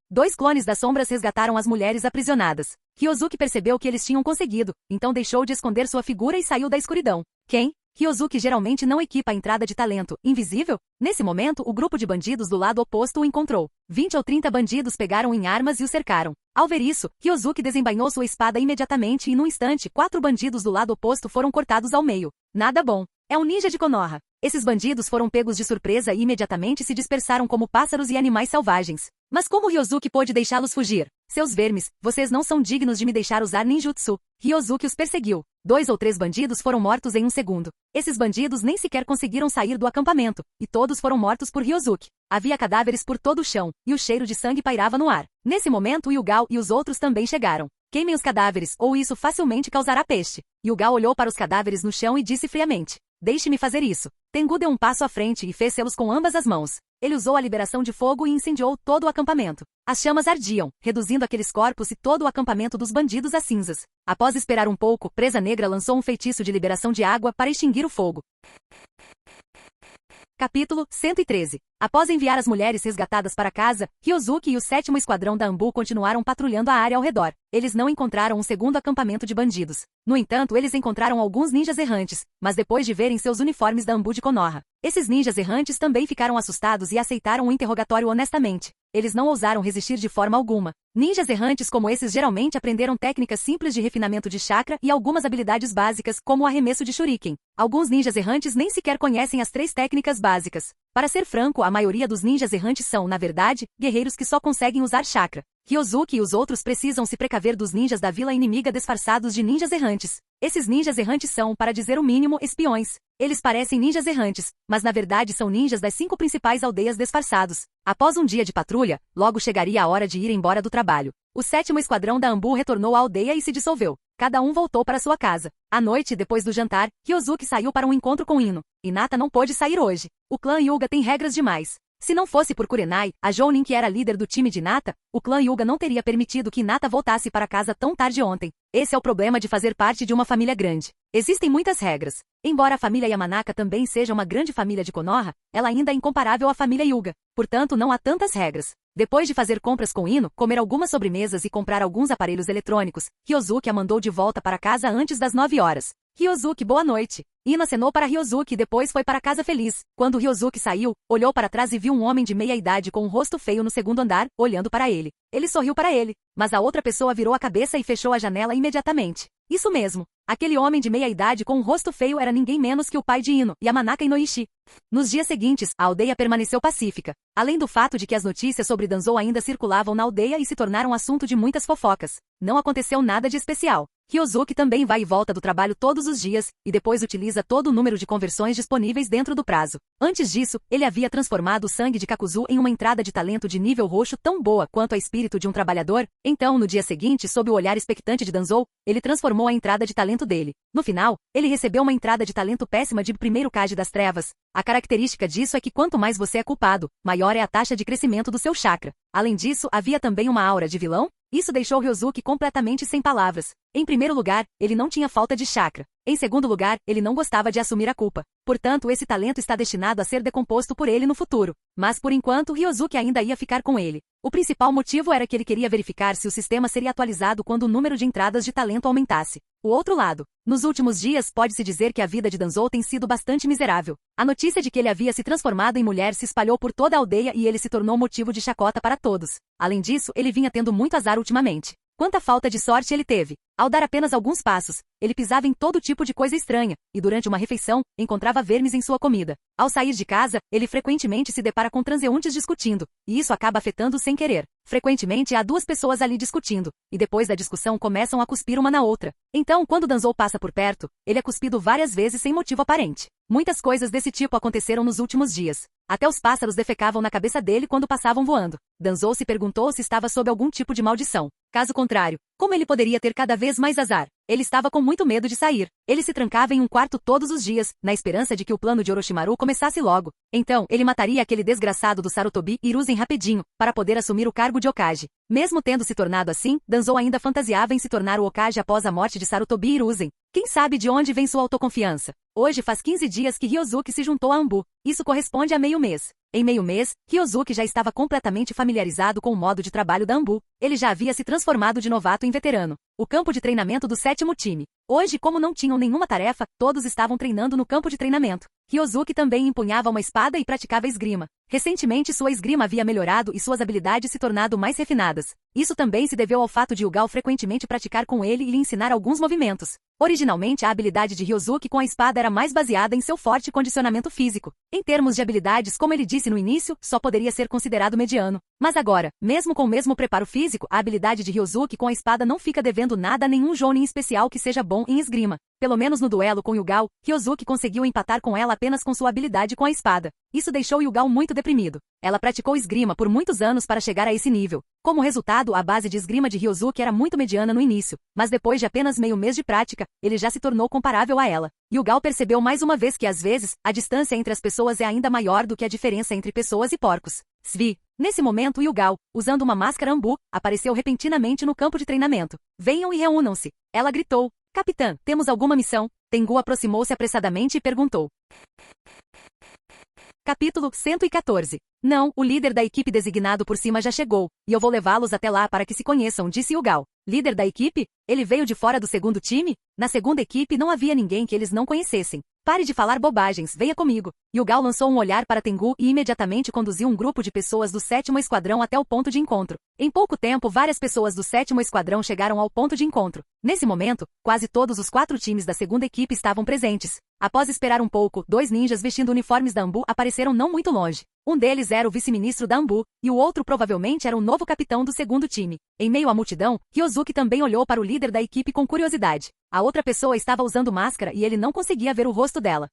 2 clones das sombras resgataram as mulheres aprisionadas. Ryozuki percebeu que eles tinham conseguido, então deixou de esconder sua figura e saiu da escuridão. Quem? Ryozuki geralmente não equipa a entrada de talento invisível. Nesse momento, o grupo de bandidos do lado oposto o encontrou. 20 ou 30 bandidos pegaram em armas e o cercaram. Ao ver isso, Ryozuki desembainhou sua espada imediatamente e num instante 4 bandidos do lado oposto foram cortados ao meio. Nada bom. É um ninja de Konoha. Esses bandidos foram pegos de surpresa e imediatamente se dispersaram como pássaros e animais selvagens. Mas como Ryozuki pôde deixá-los fugir? Seus vermes, vocês não são dignos de me deixar usar ninjutsu. Ryozuki os perseguiu. 2 ou 3 bandidos foram mortos em um segundo. Esses bandidos nem sequer conseguiram sair do acampamento, e todos foram mortos por Ryosuke. Havia cadáveres por todo o chão, e o cheiro de sangue pairava no ar. Nesse momento Yugal e os outros também chegaram. Queimem os cadáveres, ou isso facilmente causará peste. Yugal olhou para os cadáveres no chão e disse friamente: deixe-me fazer isso. Tengu deu um passo à frente e fez selos com ambas as mãos. Ele usou a liberação de fogo e incendiou todo o acampamento. As chamas ardiam, reduzindo aqueles corpos e todo o acampamento dos bandidos a cinzas. Após esperar um pouco, Presa Negra lançou um feitiço de liberação de água para extinguir o fogo. Capítulo 113. Após enviar as mulheres resgatadas para casa, Ryosuke e o 7º Esquadrão da Anbu continuaram patrulhando a área ao redor. Eles não encontraram um segundo acampamento de bandidos. No entanto, eles encontraram alguns ninjas errantes, mas depois de verem seus uniformes da Anbu de Konoha, esses ninjas errantes também ficaram assustados e aceitaram o interrogatório honestamente. Eles não ousaram resistir de forma alguma. Ninjas errantes como esses geralmente aprenderam técnicas simples de refinamento de chakra e algumas habilidades básicas, como o arremesso de shuriken. Alguns ninjas errantes nem sequer conhecem as 3 técnicas básicas. Para ser franco, a maioria dos ninjas errantes são, na verdade, guerreiros que só conseguem usar chakra. Ryosuke e os outros precisam se precaver dos ninjas da vila inimiga disfarçados de ninjas errantes. Esses ninjas errantes são, para dizer o mínimo, espiões. Eles parecem ninjas errantes, mas na verdade são ninjas das 5 principais aldeias disfarçados. Após um dia de patrulha, logo chegaria a hora de ir embora do trabalho. O 7º Esquadrão da Anbu retornou à aldeia e se dissolveu. Cada um voltou para sua casa. À noite, depois do jantar, Ryosuke saiu para um encontro com Ino. Hinata não pôde sair hoje. O clã Hyuga tem regras demais. Se não fosse por Kurenai, a Jounin que era líder do time de Hinata, o clã Hyuga não teria permitido que Hinata voltasse para casa tão tarde ontem. Esse é o problema de fazer parte de uma família grande. Existem muitas regras. Embora a família Yamanaka também seja uma grande família de Konoha, ela ainda é incomparável à família Hyuga. Portanto, não há tantas regras. Depois de fazer compras com Ino, comer algumas sobremesas e comprar alguns aparelhos eletrônicos, Ryosuke a mandou de volta para casa antes das 9 horas. Ryosuke, boa noite. Ino acenou para Ryosuke e depois foi para casa feliz. Quando Ryosuke saiu, olhou para trás e viu um homem de meia idade com um rosto feio no segundo andar, olhando para ele. Ele sorriu para ele, mas a outra pessoa virou a cabeça e fechou a janela imediatamente. Isso mesmo. Aquele homem de meia idade com um rosto feio era ninguém menos que o pai de Ino, Yamanaka Inoishi. Nos dias seguintes, a aldeia permaneceu pacífica. Além do fato de que as notícias sobre Danzou ainda circulavam na aldeia e se tornaram assunto de muitas fofocas, não aconteceu nada de especial. Ryosuke também vai e volta do trabalho todos os dias, e depois utiliza todo o número de conversões disponíveis dentro do prazo. Antes disso, ele havia transformado o sangue de Kakuzu em uma entrada de talento de nível roxo tão boa quanto a espírito de um trabalhador. Então, no dia seguinte, sob o olhar expectante de Danzou, ele transformou a entrada de talento dele. No final, ele recebeu uma entrada de talento péssima de primeiro Kage das Trevas. A característica disso é que quanto mais você é culpado, maior é a taxa de crescimento do seu chakra. Além disso, havia também uma aura de vilão. Isso deixou Ryosuke completamente sem palavras. Em primeiro lugar, ele não tinha falta de chakra. Em segundo lugar, ele não gostava de assumir a culpa. Portanto, esse talento está destinado a ser decomposto por ele no futuro. Mas por enquanto, Ryosuke ainda ia ficar com ele. O principal motivo era que ele queria verificar se o sistema seria atualizado quando o número de entradas de talento aumentasse. O outro lado. Nos últimos dias, pode-se dizer que a vida de Danzou tem sido bastante miserável. A notícia de que ele havia se transformado em mulher se espalhou por toda a aldeia e ele se tornou motivo de chacota para todos. Além disso, ele vinha tendo muito azar ultimamente. Quanta falta de sorte ele teve! Ao dar apenas alguns passos, ele pisava em todo tipo de coisa estranha, e durante uma refeição, encontrava vermes em sua comida. Ao sair de casa, ele frequentemente se depara com transeuntes discutindo, e isso acaba afetando sem querer. Frequentemente há 2 pessoas ali discutindo, e depois da discussão começam a cuspir uma na outra. Então, quando Danzou passa por perto, ele é cuspido várias vezes sem motivo aparente. Muitas coisas desse tipo aconteceram nos últimos dias. Até os pássaros defecavam na cabeça dele quando passavam voando. Danzou se perguntou se estava sob algum tipo de maldição. Caso contrário, como ele poderia ter cada vez mais azar? Ele estava com muito medo de sair. Ele se trancava em um quarto todos os dias, na esperança de que o plano de Orochimaru começasse logo. Então, ele mataria aquele desgraçado do Sarutobi Hiruzen rapidinho, para poder assumir o cargo de Hokage. Mesmo tendo se tornado assim, Danzou ainda fantasiava em se tornar o Hokage após a morte de Sarutobi Hiruzen. Quem sabe de onde vem sua autoconfiança? Hoje faz 15 dias que Ryosuke se juntou a Anbu. Isso corresponde a meio mês. Em meio mês, Ryosuke já estava completamente familiarizado com o modo de trabalho da Anbu. Ele já havia se transformado de novato em veterano. O campo de treinamento do 7º time. Hoje, como não tinham nenhuma tarefa, todos estavam treinando no campo de treinamento. Ryosuke também empunhava uma espada e praticava esgrima. Recentemente sua esgrima havia melhorado e suas habilidades se tornado mais refinadas. Isso também se deveu ao fato de Yugal frequentemente praticar com ele e lhe ensinar alguns movimentos. Originalmente, a habilidade de Ryosuke com a espada era mais baseada em seu forte condicionamento físico. Em termos de habilidades, como ele disse no início, só poderia ser considerado mediano. Mas agora, mesmo com o mesmo preparo físico, a habilidade de Ryozuki com a espada não fica devendo nada a nenhum jounin especial que seja bom em esgrima. Pelo menos no duelo com Yugao, Ryozuki conseguiu empatar com ela apenas com sua habilidade com a espada. Isso deixou Yugao muito deprimido. Ela praticou esgrima por muitos anos para chegar a esse nível. Como resultado, a base de esgrima de Ryozuki era muito mediana no início, mas depois de apenas meio mês de prática, ele já se tornou comparável a ela. Yugao percebeu mais uma vez que às vezes, a distância entre as pessoas é ainda maior do que a diferença entre pessoas e porcos. Svi. Nesse momento Yugao, usando uma máscara Ambu, apareceu repentinamente no campo de treinamento. Venham e reúnam-se. Ela gritou. Capitã, temos alguma missão? Tengu aproximou-se apressadamente e perguntou. Capítulo 114. Não, o líder da equipe designado por cima já chegou, e eu vou levá-los até lá para que se conheçam, disse Yugao. Líder da equipe? Ele veio de fora do segundo time? Na segunda equipe não havia ninguém que eles não conhecessem. Pare de falar bobagens, venha comigo. Yugao lançou um olhar para Tengu e imediatamente conduziu um grupo de pessoas do 7º Esquadrão até o ponto de encontro. Em pouco tempo, várias pessoas do 7º Esquadrão chegaram ao ponto de encontro. Nesse momento, quase todos os 4 times da segunda equipe estavam presentes. Após esperar um pouco, 2 ninjas vestindo uniformes da Ambu apareceram não muito longe. Um deles era o vice-ministro da Ambu, e o outro provavelmente era o novo capitão do segundo time. Em meio à multidão, Ryozuki também olhou para o líder da equipe com curiosidade. A outra pessoa estava usando máscara e ele não conseguia ver o rosto dela.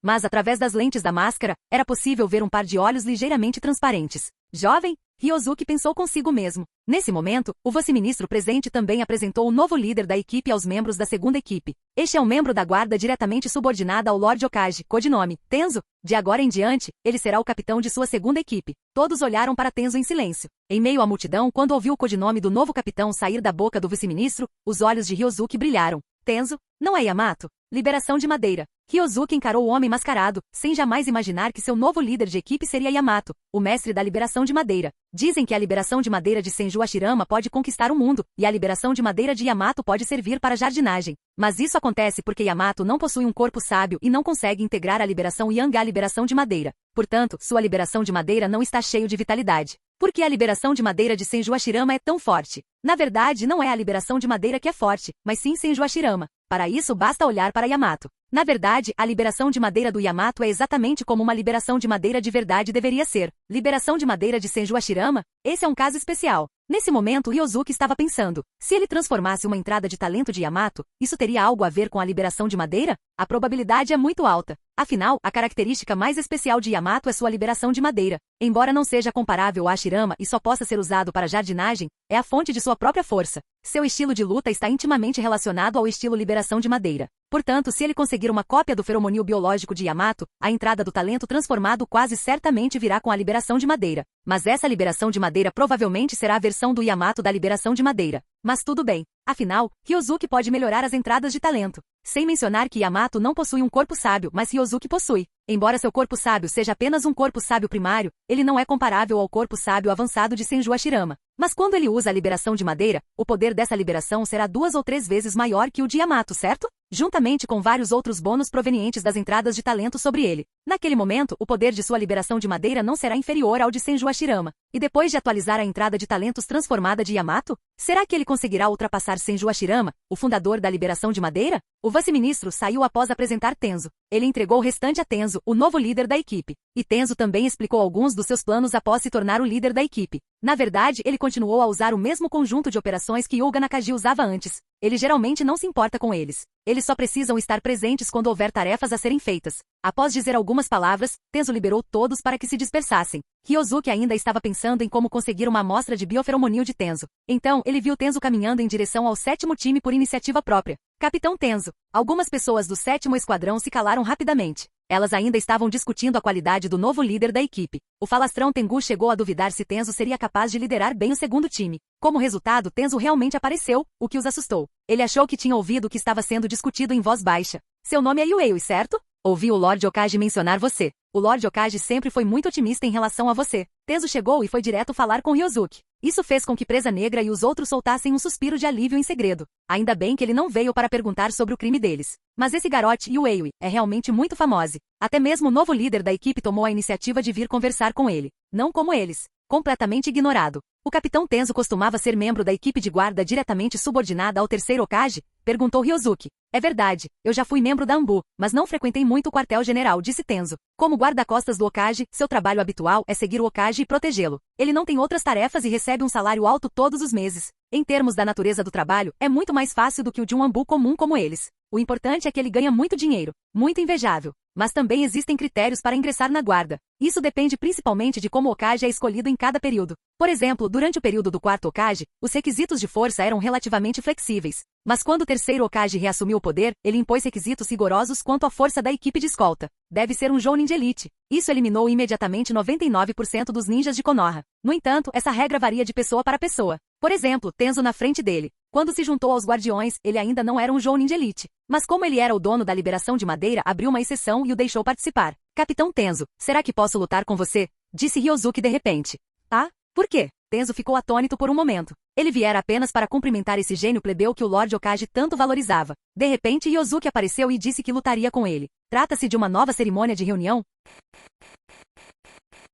Mas através das lentes da máscara, era possível ver um par de olhos ligeiramente transparentes. Jovem? Ryozuki pensou consigo mesmo. Nesse momento, o vice-ministro presente também apresentou o novo líder da equipe aos membros da segunda equipe. Este é um membro da guarda diretamente subordinada ao Lord Okage, codinome Tenzo. De agora em diante, ele será o capitão de sua segunda equipe. Todos olharam para Tenzo em silêncio. Em meio à multidão, quando ouviu o codinome do novo capitão sair da boca do vice-ministro, os olhos de Ryozuki brilharam. Tenzo? Não é Yamato? Liberação de Madeira. Ryozuki encarou o homem mascarado, sem jamais imaginar que seu novo líder de equipe seria Yamato, o mestre da liberação de madeira. Dizem que a liberação de madeira de Senju Hashirama pode conquistar o mundo, e a liberação de madeira de Yamato pode servir para jardinagem. Mas isso acontece porque Yamato não possui um corpo sábio e não consegue integrar a liberação Yang à liberação de madeira. Portanto, sua liberação de madeira não está cheio de vitalidade. Por que a liberação de madeira de Senju Hashirama é tão forte? Na verdade, não é a liberação de madeira que é forte, mas sim Senju Hashirama. Para isso basta olhar para Yamato. Na verdade, a liberação de madeira do Yamato é exatamente como uma liberação de madeira de verdade deveria ser. Liberação de madeira de Senju Hashirama? Esse é um caso especial. Nesse momento, Ryozuki estava pensando, se ele transformasse uma entrada de talento de Yamato, isso teria algo a ver com a liberação de madeira? A probabilidade é muito alta. Afinal, a característica mais especial de Yamato é sua liberação de madeira. Embora não seja comparável a Hashirama e só possa ser usado para jardinagem, é a fonte de sua própria força. Seu estilo de luta está intimamente relacionado ao estilo liberação de madeira. Portanto, se ele conseguir uma cópia do feromonil biológico de Yamato, a entrada do talento transformado quase certamente virá com a liberação de madeira. Mas essa liberação de madeira provavelmente será a versão do Yamato da liberação de madeira. Mas tudo bem. Afinal, Ryozuki pode melhorar as entradas de talento. Sem mencionar que Yamato não possui um corpo sábio, mas Ryozuki possui. Embora seu corpo sábio seja apenas um corpo sábio primário, ele não é comparável ao corpo sábio avançado de Senju Hashirama. Mas quando ele usa a liberação de madeira, o poder dessa liberação será 2 ou 3 vezes maior que o de Yamato, certo? Juntamente com vários outros bônus provenientes das entradas de talento sobre ele. Naquele momento, o poder de sua liberação de madeira não será inferior ao de Senju Hashirama. E depois de atualizar a entrada de talentos transformada de Yamato, será que ele conseguirá ultrapassar Senju Hashirama, o fundador da liberação de madeira? O vice-ministro saiu após apresentar Tenzo. Ele entregou o restante a Tenzo, o novo líder da equipe. E Tenzo também explicou alguns dos seus planos após se tornar o líder da equipe. Na verdade, ele continuou a usar o mesmo conjunto de operações que Yuga Nakagi usava antes. Ele geralmente não se importa com eles. Eles só precisam estar presentes quando houver tarefas a serem feitas. Após dizer algumas palavras, Tenzo liberou todos para que se dispersassem. Ryozuki ainda estava pensando em como conseguir uma amostra de bioferomonil de Tenzo. Então, ele viu Tenzo caminhando em direção ao 7º time por iniciativa própria. Capitão Tenzo. Algumas pessoas do 7º Esquadrão se calaram rapidamente. Elas ainda estavam discutindo a qualidade do novo líder da equipe. O falastrão Tengu chegou a duvidar se Tenzo seria capaz de liderar bem o segundo time. Como resultado, Tenzo realmente apareceu, o que os assustou. Ele achou que tinha ouvido o que estava sendo discutido em voz baixa. Seu nome é Yuei, certo? Ouvi o Lord Okage mencionar você. O Lord Okage sempre foi muito otimista em relação a você. Tenzo chegou e foi direto falar com Ryozuki. Isso fez com que Presa Negra e os outros soltassem um suspiro de alívio em segredo. Ainda bem que ele não veio para perguntar sobre o crime deles. Mas esse garote, Yuei, é realmente muito famoso. Até mesmo o novo líder da equipe tomou a iniciativa de vir conversar com ele. Não como eles. completamente ignorado. O Capitão Tenzo costumava ser membro da equipe de guarda diretamente subordinada ao terceiro Hokage? Perguntou Ryosuke. É verdade, eu já fui membro da Anbu, mas não frequentei muito o quartel-general, disse Tenzo. Como guarda-costas do Hokage, seu trabalho habitual é seguir o Hokage e protegê-lo. Ele não tem outras tarefas e recebe um salário alto todos os meses. Em termos da natureza do trabalho, é muito mais fácil do que o de um Anbu comum como eles. O importante é que ele ganha muito dinheiro. Muito invejável. Mas também existem critérios para ingressar na guarda. Isso depende principalmente de como o Hokage é escolhido em cada período. Por exemplo, durante o período do quarto Hokage, os requisitos de força eram relativamente flexíveis. Mas quando o terceiro Hokage reassumiu o poder, ele impôs requisitos rigorosos quanto à força da equipe de escolta. Deve ser um Jounin de elite. Isso eliminou imediatamente 99% dos ninjas de Konoha. No entanto, essa regra varia de pessoa para pessoa. Por exemplo, Tenzo na frente dele. Quando se juntou aos guardiões, ele ainda não era um Jounin de elite. Mas como ele era o dono da liberação de madeira, abriu uma exceção e o deixou participar. Capitão Tenzo, será que posso lutar com você? Disse Ryosuke de repente. Ah? Por quê? Tenzo ficou atônito por um momento. Ele viera apenas para cumprimentar esse gênio plebeu que o Lord Hokage tanto valorizava. De repente, Ryosuke apareceu e disse que lutaria com ele. Trata-se de uma nova cerimônia de reunião?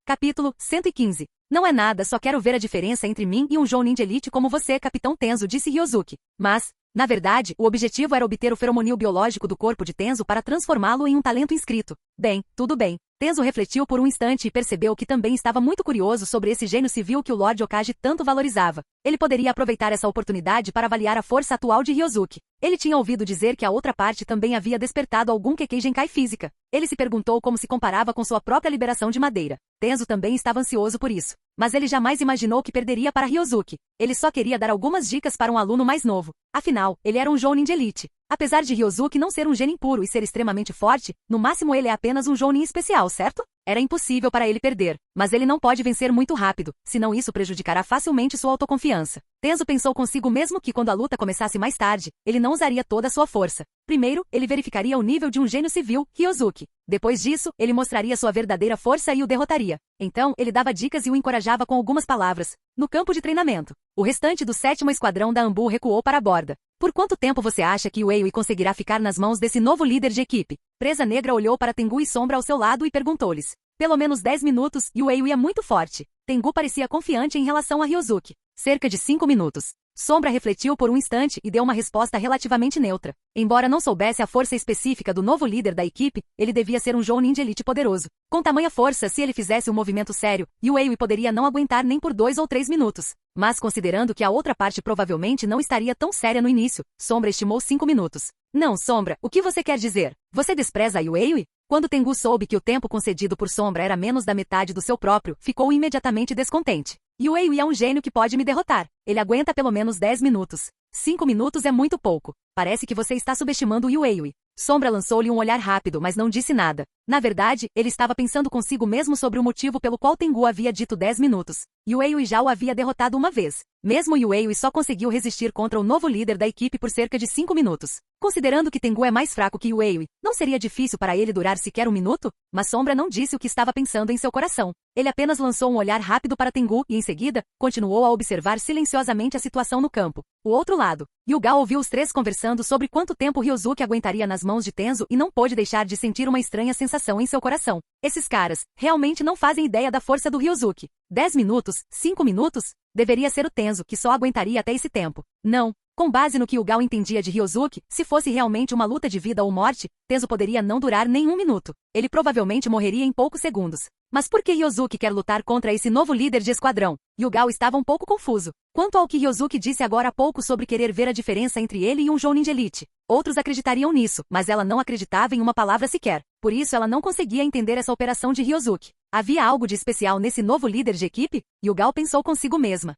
Capítulo 115. Não é nada, só quero ver a diferença entre mim e um Jounin de elite como você, Capitão Tenzo, disse Ryosuke. Mas, na verdade, o objetivo era obter o feromonil biológico do corpo de Tenzo para transformá-lo em um talento inscrito. Bem, tudo bem. Tenzo refletiu por um instante e percebeu que também estava muito curioso sobre esse gênio civil que o Lord Hokage tanto valorizava. Ele poderia aproveitar essa oportunidade para avaliar a força atual de Ryosuke. Ele tinha ouvido dizer que a outra parte também havia despertado algum Kekkei Genkai física. Ele se perguntou como se comparava com sua própria liberação de madeira. Tenzo também estava ansioso por isso. Mas ele jamais imaginou que perderia para Ryosuke. Ele só queria dar algumas dicas para um aluno mais novo. Afinal, ele era um Jounin de elite. Apesar de Ryosuke não ser um genin puro e ser extremamente forte, no máximo ele é apenas um Jounin especial, certo? Era impossível para ele perder, mas ele não pode vencer muito rápido, senão isso prejudicará facilmente sua autoconfiança. Tenzo pensou consigo mesmo que quando a luta começasse mais tarde, ele não usaria toda a sua força. Primeiro, ele verificaria o nível de um gênio civil, Ryosuke. Depois disso, ele mostraria sua verdadeira força e o derrotaria. Então, ele dava dicas e o encorajava com algumas palavras. No campo de treinamento, o restante do 7º Esquadrão da Anbu recuou para a borda. Por quanto tempo você acha que Yue conseguirá ficar nas mãos desse novo líder de equipe? Presa Negra olhou para Tengu e Sombra ao seu lado e perguntou-lhes. Pelo menos 10 minutos, Yue é muito forte. Tengu parecia confiante em relação a Ryosuke. Cerca de 5 minutos. Sombra refletiu por um instante e deu uma resposta relativamente neutra. Embora não soubesse a força específica do novo líder da equipe, ele devia ser um Jounin de elite poderoso. Com tamanha força, se ele fizesse um movimento sério, Yue poderia não aguentar nem por 2 ou 3 minutos. Mas considerando que a outra parte provavelmente não estaria tão séria no início, Sombra estimou 5 minutos. Não, Sombra, o que você quer dizer? Você despreza a Yue? Quando Tengu soube que o tempo concedido por Sombra era menos da metade do seu próprio, ficou imediatamente descontente. Yue é um gênio que pode me derrotar. Ele aguenta pelo menos 10 minutos. 5 minutos é muito pouco. Parece que você está subestimando Yue. Sombra lançou-lhe um olhar rápido, mas não disse nada. Na verdade, ele estava pensando consigo mesmo sobre o motivo pelo qual Tengu havia dito 10 minutos. Yue já o havia derrotado uma vez. Mesmo Yue só conseguiu resistir contra o novo líder da equipe por cerca de 5 minutos. Considerando que Tengu é mais fraco que Yue, não seria difícil para ele durar sequer um minuto? Mas Sombra não disse o que estava pensando em seu coração. Ele apenas lançou um olhar rápido para Tengu e, em seguida, continuou a observar silenciosamente a situação no campo. O outro lado. Hyuga ouviu os três conversando sobre quanto tempo Ryosuke aguentaria nas mãos de Tenzo e não pôde deixar de sentir uma estranha sensação em seu coração. Esses caras realmente não fazem ideia da força do Ryosuke. 10 minutos? 5 minutos? Deveria ser o Tenzo que só aguentaria até esse tempo. Não. Com base no que Hyuga entendia de Ryosuke, se fosse realmente uma luta de vida ou morte, Tenzo poderia não durar nem um minuto. Ele provavelmente morreria em poucos segundos. Mas por que Ryosuke quer lutar contra esse novo líder de esquadrão? Hyuga estava um pouco confuso. Quanto ao que Ryosuke disse agora há pouco sobre querer ver a diferença entre ele e um Jounin de elite. Outros acreditariam nisso, mas ela não acreditava em uma palavra sequer. Por isso ela não conseguia entender essa operação de Ryosuke. Havia algo de especial nesse novo líder de equipe? Hyuga pensou consigo mesma.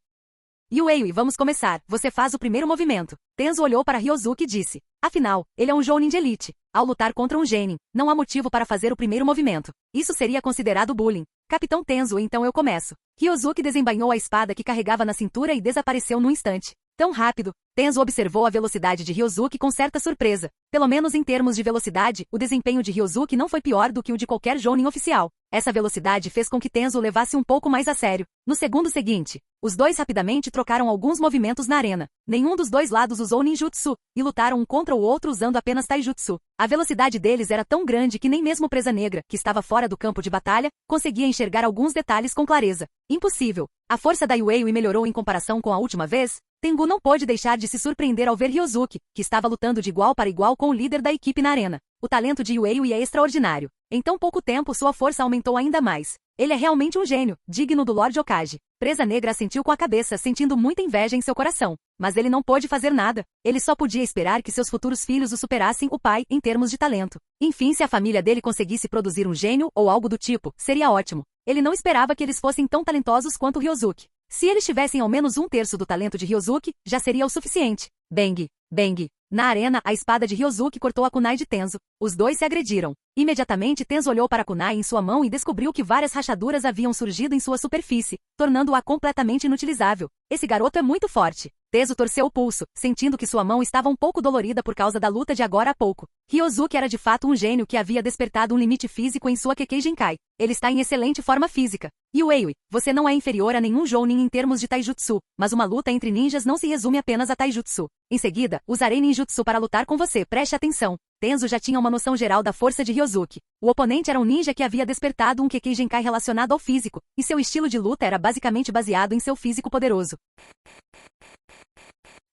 Yue, vamos começar. Você faz o primeiro movimento. Tenzo olhou para Ryosuke e disse. Afinal, ele é um Jounin de elite. Ao lutar contra um genin, não há motivo para fazer o primeiro movimento. Isso seria considerado bullying. Capitão Tenzo, então eu começo. Ryosuke desembainhou a espada que carregava na cintura e desapareceu num instante. Tão rápido, Tenzo observou a velocidade de Ryozuki com certa surpresa. Pelo menos em termos de velocidade, o desempenho de Ryozuki não foi pior do que o de qualquer jounin oficial. Essa velocidade fez com que Tenzo levasse um pouco mais a sério. No segundo seguinte, os dois rapidamente trocaram alguns movimentos na arena. Nenhum dos dois lados usou ninjutsu, e lutaram um contra o outro usando apenas taijutsu. A velocidade deles era tão grande que nem mesmo Presa Negra, que estava fora do campo de batalha, conseguia enxergar alguns detalhes com clareza. Impossível. A força da Yue melhorou em comparação com a última vez? Tengu não pôde deixar de se surpreender ao ver Ryozuki, que estava lutando de igual para igual com o líder da equipe na arena. O talento de Yue é extraordinário. Em tão pouco tempo sua força aumentou ainda mais. Ele é realmente um gênio, digno do Lord Hokage. Presa Negra assentiu com a cabeça, sentindo muita inveja em seu coração. Mas ele não pôde fazer nada. Ele só podia esperar que seus futuros filhos o superassem o pai em termos de talento. Enfim, se a família dele conseguisse produzir um gênio ou algo do tipo, seria ótimo. Ele não esperava que eles fossem tão talentosos quanto Ryozuki. Se eles tivessem ao menos um terço do talento de Ryozuki, já seria o suficiente. Bang! Bang! Na arena, a espada de Ryozuki cortou a kunai de Tenzo. Os dois se agrediram. Imediatamente Tenzo olhou para a kunai em sua mão e descobriu que várias rachaduras haviam surgido em sua superfície, tornando-a completamente inutilizável. Esse garoto é muito forte. Tenzo torceu o pulso, sentindo que sua mão estava um pouco dolorida por causa da luta de agora há pouco. Ryozuki era de fato um gênio que havia despertado um limite físico em sua Kekkei Genkai. Ele está em excelente forma física. Yue, você não é inferior a nenhum jounin em termos de taijutsu, mas uma luta entre ninjas não se resume apenas a taijutsu. Em seguida, usarei ninjutsu para lutar com você, preste atenção. Tenzo já tinha uma noção geral da força de Ryozuki. O oponente era um ninja que havia despertado um Kekkei Genkai relacionado ao físico, e seu estilo de luta era basicamente baseado em seu físico poderoso.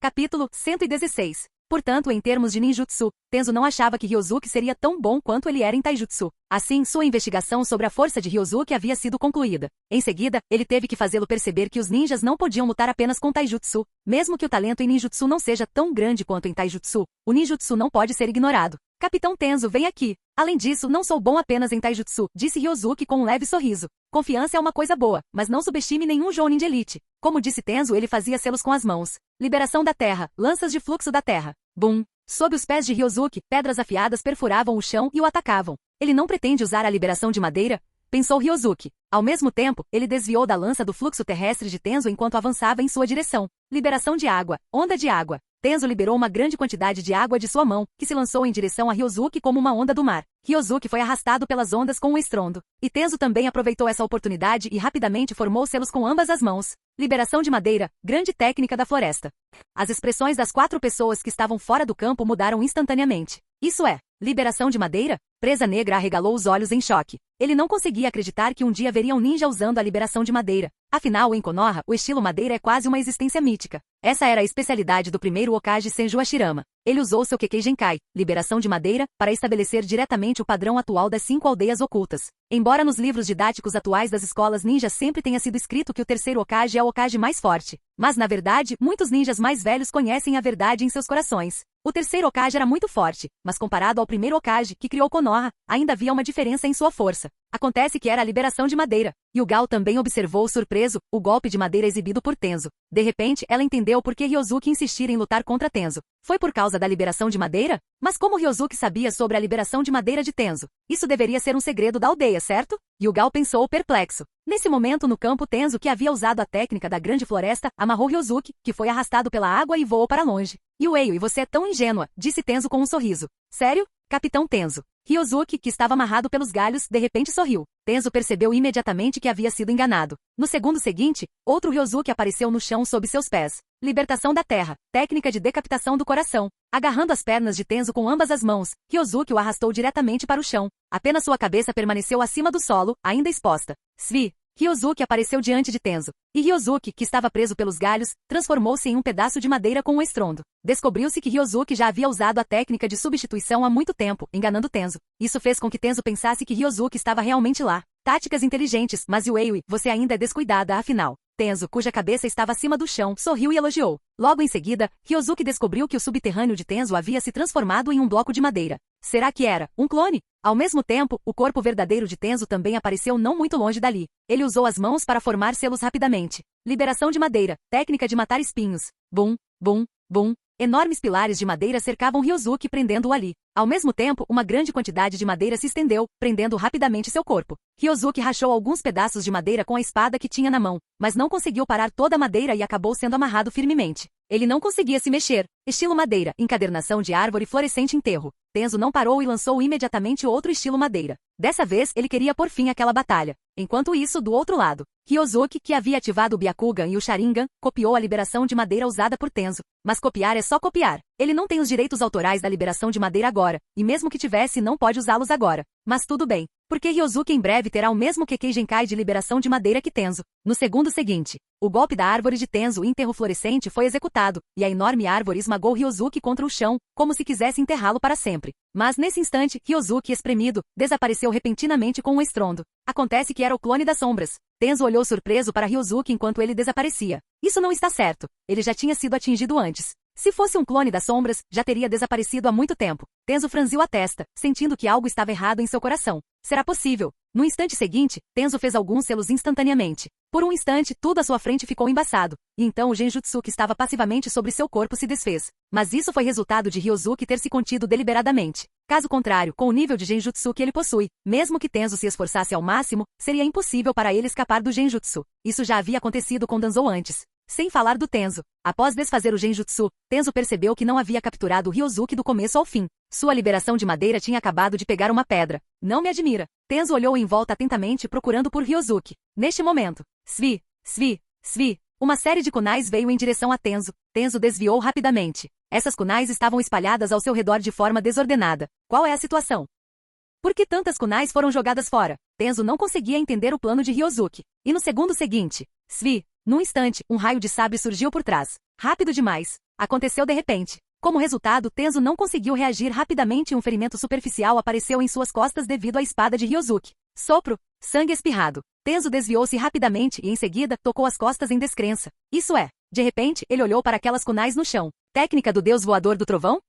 Capítulo 116. Portanto, em termos de ninjutsu, Tenzo não achava que Ryozuki seria tão bom quanto ele era em taijutsu. Assim, sua investigação sobre a força de Ryozuki havia sido concluída. Em seguida, ele teve que fazê-lo perceber que os ninjas não podiam lutar apenas com taijutsu. Mesmo que o talento em ninjutsu não seja tão grande quanto em taijutsu, o ninjutsu não pode ser ignorado. Capitão Tenzo, vem aqui. Além disso, não sou bom apenas em taijutsu, disse Ryozuki com um leve sorriso. Confiança é uma coisa boa, mas não subestime nenhum jounin de elite. Como disse Tenzo, ele fazia selos com as mãos. Liberação da terra, lanças de fluxo da terra. Bum! Sob os pés de Ryozuki, pedras afiadas perfuravam o chão e o atacavam. Ele não pretende usar a liberação de madeira? Pensou Ryozuki. Ao mesmo tempo, ele desviou da lança do fluxo terrestre de Tenzo enquanto avançava em sua direção. Liberação de água, onda de água. Tenzo liberou uma grande quantidade de água de sua mão, que se lançou em direção a Ryozuki como uma onda do mar. Ryozuki foi arrastado pelas ondas com um estrondo. E Tenzo também aproveitou essa oportunidade e rapidamente formou selos com ambas as mãos. Liberação de madeira, grande técnica da floresta. As expressões das 4 pessoas que estavam fora do campo mudaram instantaneamente. Isso é, liberação de madeira? Presa Negra arregalou os olhos em choque. Ele não conseguia acreditar que um dia veria um ninja usando a liberação de madeira. Afinal, em Konoha, o estilo madeira é quase uma existência mítica. Essa era a especialidade do primeiro Hokage Senju Hashirama. Ele usou seu Kekkei Genkai, liberação de madeira, para estabelecer diretamente o padrão atual das 5 aldeias ocultas. Embora nos livros didáticos atuais das escolas ninja sempre tenha sido escrito que o terceiro Hokage é o Hokage mais forte. Mas, na verdade, muitos ninjas mais velhos conhecem a verdade em seus corações. O terceiro Hokage era muito forte, mas comparado ao primeiro Hokage, que criou Konoha, ainda havia uma diferença em sua força. Acontece que era a liberação de madeira. Yugal também observou surpreso o golpe de madeira exibido por Tenzo. De repente, ela entendeu por que Ryozuki insistira em lutar contra Tenzo. Foi por causa da liberação de madeira? Mas como Ryozuki sabia sobre a liberação de madeira de Tenzo? Isso deveria ser um segredo da aldeia, certo? Yugal pensou perplexo. Nesse momento no campo Tenzo, que havia usado a técnica da grande floresta, amarrou Ryozuki, que foi arrastado pela água e voou para longe. Yue, você é tão ingênua, disse Tenzo com um sorriso. Sério? Capitão Tenzo. Ryozuki, que estava amarrado pelos galhos, de repente sorriu. Tenzo percebeu imediatamente que havia sido enganado. No segundo seguinte, outro Ryozuki apareceu no chão sob seus pés. Libertação da terra, técnica de decapitação do coração. Agarrando as pernas de Tenzo com ambas as mãos, Ryozuki o arrastou diretamente para o chão. Apenas sua cabeça permaneceu acima do solo, ainda exposta. Svi. Ryozuki apareceu diante de Tenzo. E Ryozuki, que estava preso pelos galhos, transformou-se em um pedaço de madeira com um estrondo. Descobriu-se que Ryozuki já havia usado a técnica de substituição há muito tempo, enganando Tenzo. Isso fez com que Tenzo pensasse que Ryozuki estava realmente lá. Táticas inteligentes, mas Yue, você ainda é descuidada, afinal. Tenzo, cuja cabeça estava acima do chão, sorriu e elogiou. Logo em seguida, Ryozuki descobriu que o subterrâneo de Tenzo havia se transformado em um bloco de madeira. Será que era um clone? Ao mesmo tempo, o corpo verdadeiro de Tenzo também apareceu não muito longe dali. Ele usou as mãos para formar selos rapidamente. Liberação de madeira, técnica de matar espinhos. Bum, bum, bum. Enormes pilares de madeira cercavam Ryozuki, prendendo-o ali. Ao mesmo tempo, uma grande quantidade de madeira se estendeu, prendendo rapidamente seu corpo. Ryozuki rachou alguns pedaços de madeira com a espada que tinha na mão, mas não conseguiu parar toda a madeira e acabou sendo amarrado firmemente. Ele não conseguia se mexer. Estilo madeira, encadernação de árvore florescente enterro. Tenzo não parou e lançou imediatamente outro estilo madeira. Dessa vez, ele queria pôr fim àquela batalha. Enquanto isso, do outro lado, Ryozuki, que havia ativado o Byakugan e o Sharingan, copiou a liberação de madeira usada por Tenzo. Mas copiar é só copiar. Ele não tem os direitos autorais da liberação de madeira agora, e mesmo que tivesse, não pode usá-los agora. Mas tudo bem, porque Ryozuki em breve terá o mesmo Kekkei Genkai de liberação de madeira que Tenzo. No segundo seguinte, o golpe da árvore de Tenzo enterro florescente foi executado, e a enorme árvore esmagou Ryozuki contra o chão, como se quisesse enterrá-lo para sempre. Mas nesse instante, Ryozuki, espremido, desapareceu repentinamente com um estrondo. Acontece que era o clone das sombras. Tenzo olhou surpreso para Ryozuki enquanto ele desaparecia. Isso não está certo. Ele já tinha sido atingido antes. Se fosse um clone das sombras, já teria desaparecido há muito tempo. Tenzo franziu a testa, sentindo que algo estava errado em seu coração. Será possível? No instante seguinte, Tenzo fez alguns selos instantaneamente. Por um instante, tudo à sua frente ficou embaçado, e então o genjutsu que estava passivamente sobre seu corpo se desfez. Mas isso foi resultado de Ryozuki ter se contido deliberadamente. Caso contrário, com o nível de genjutsu que ele possui, mesmo que Tenzo se esforçasse ao máximo, seria impossível para ele escapar do genjutsu. Isso já havia acontecido com Danzou antes. Sem falar do Tenzo. Após desfazer o genjutsu, Tenzo percebeu que não havia capturado Ryozuki do começo ao fim. Sua liberação de madeira tinha acabado de pegar uma pedra. Não me admira. Tenzo olhou em volta atentamente procurando por Ryozuki. Neste momento, Svi, uma série de kunais veio em direção a Tenzo. Tenzo desviou rapidamente. Essas kunais estavam espalhadas ao seu redor de forma desordenada. Qual é a situação? Por que tantas kunais foram jogadas fora? Tenzo não conseguia entender o plano de Ryozuki. E no segundo seguinte, num instante, um raio de sabre surgiu por trás. Rápido demais. Aconteceu de repente. Como resultado, Tenzo não conseguiu reagir rapidamente e um ferimento superficial apareceu em suas costas devido à espada de Ryozuki. Sopro. Sangue espirrado. Tenzo desviou-se rapidamente e em seguida tocou as costas em descrença. Isso é. De repente, ele olhou para aquelas kunais no chão. Técnica do deus voador do trovão?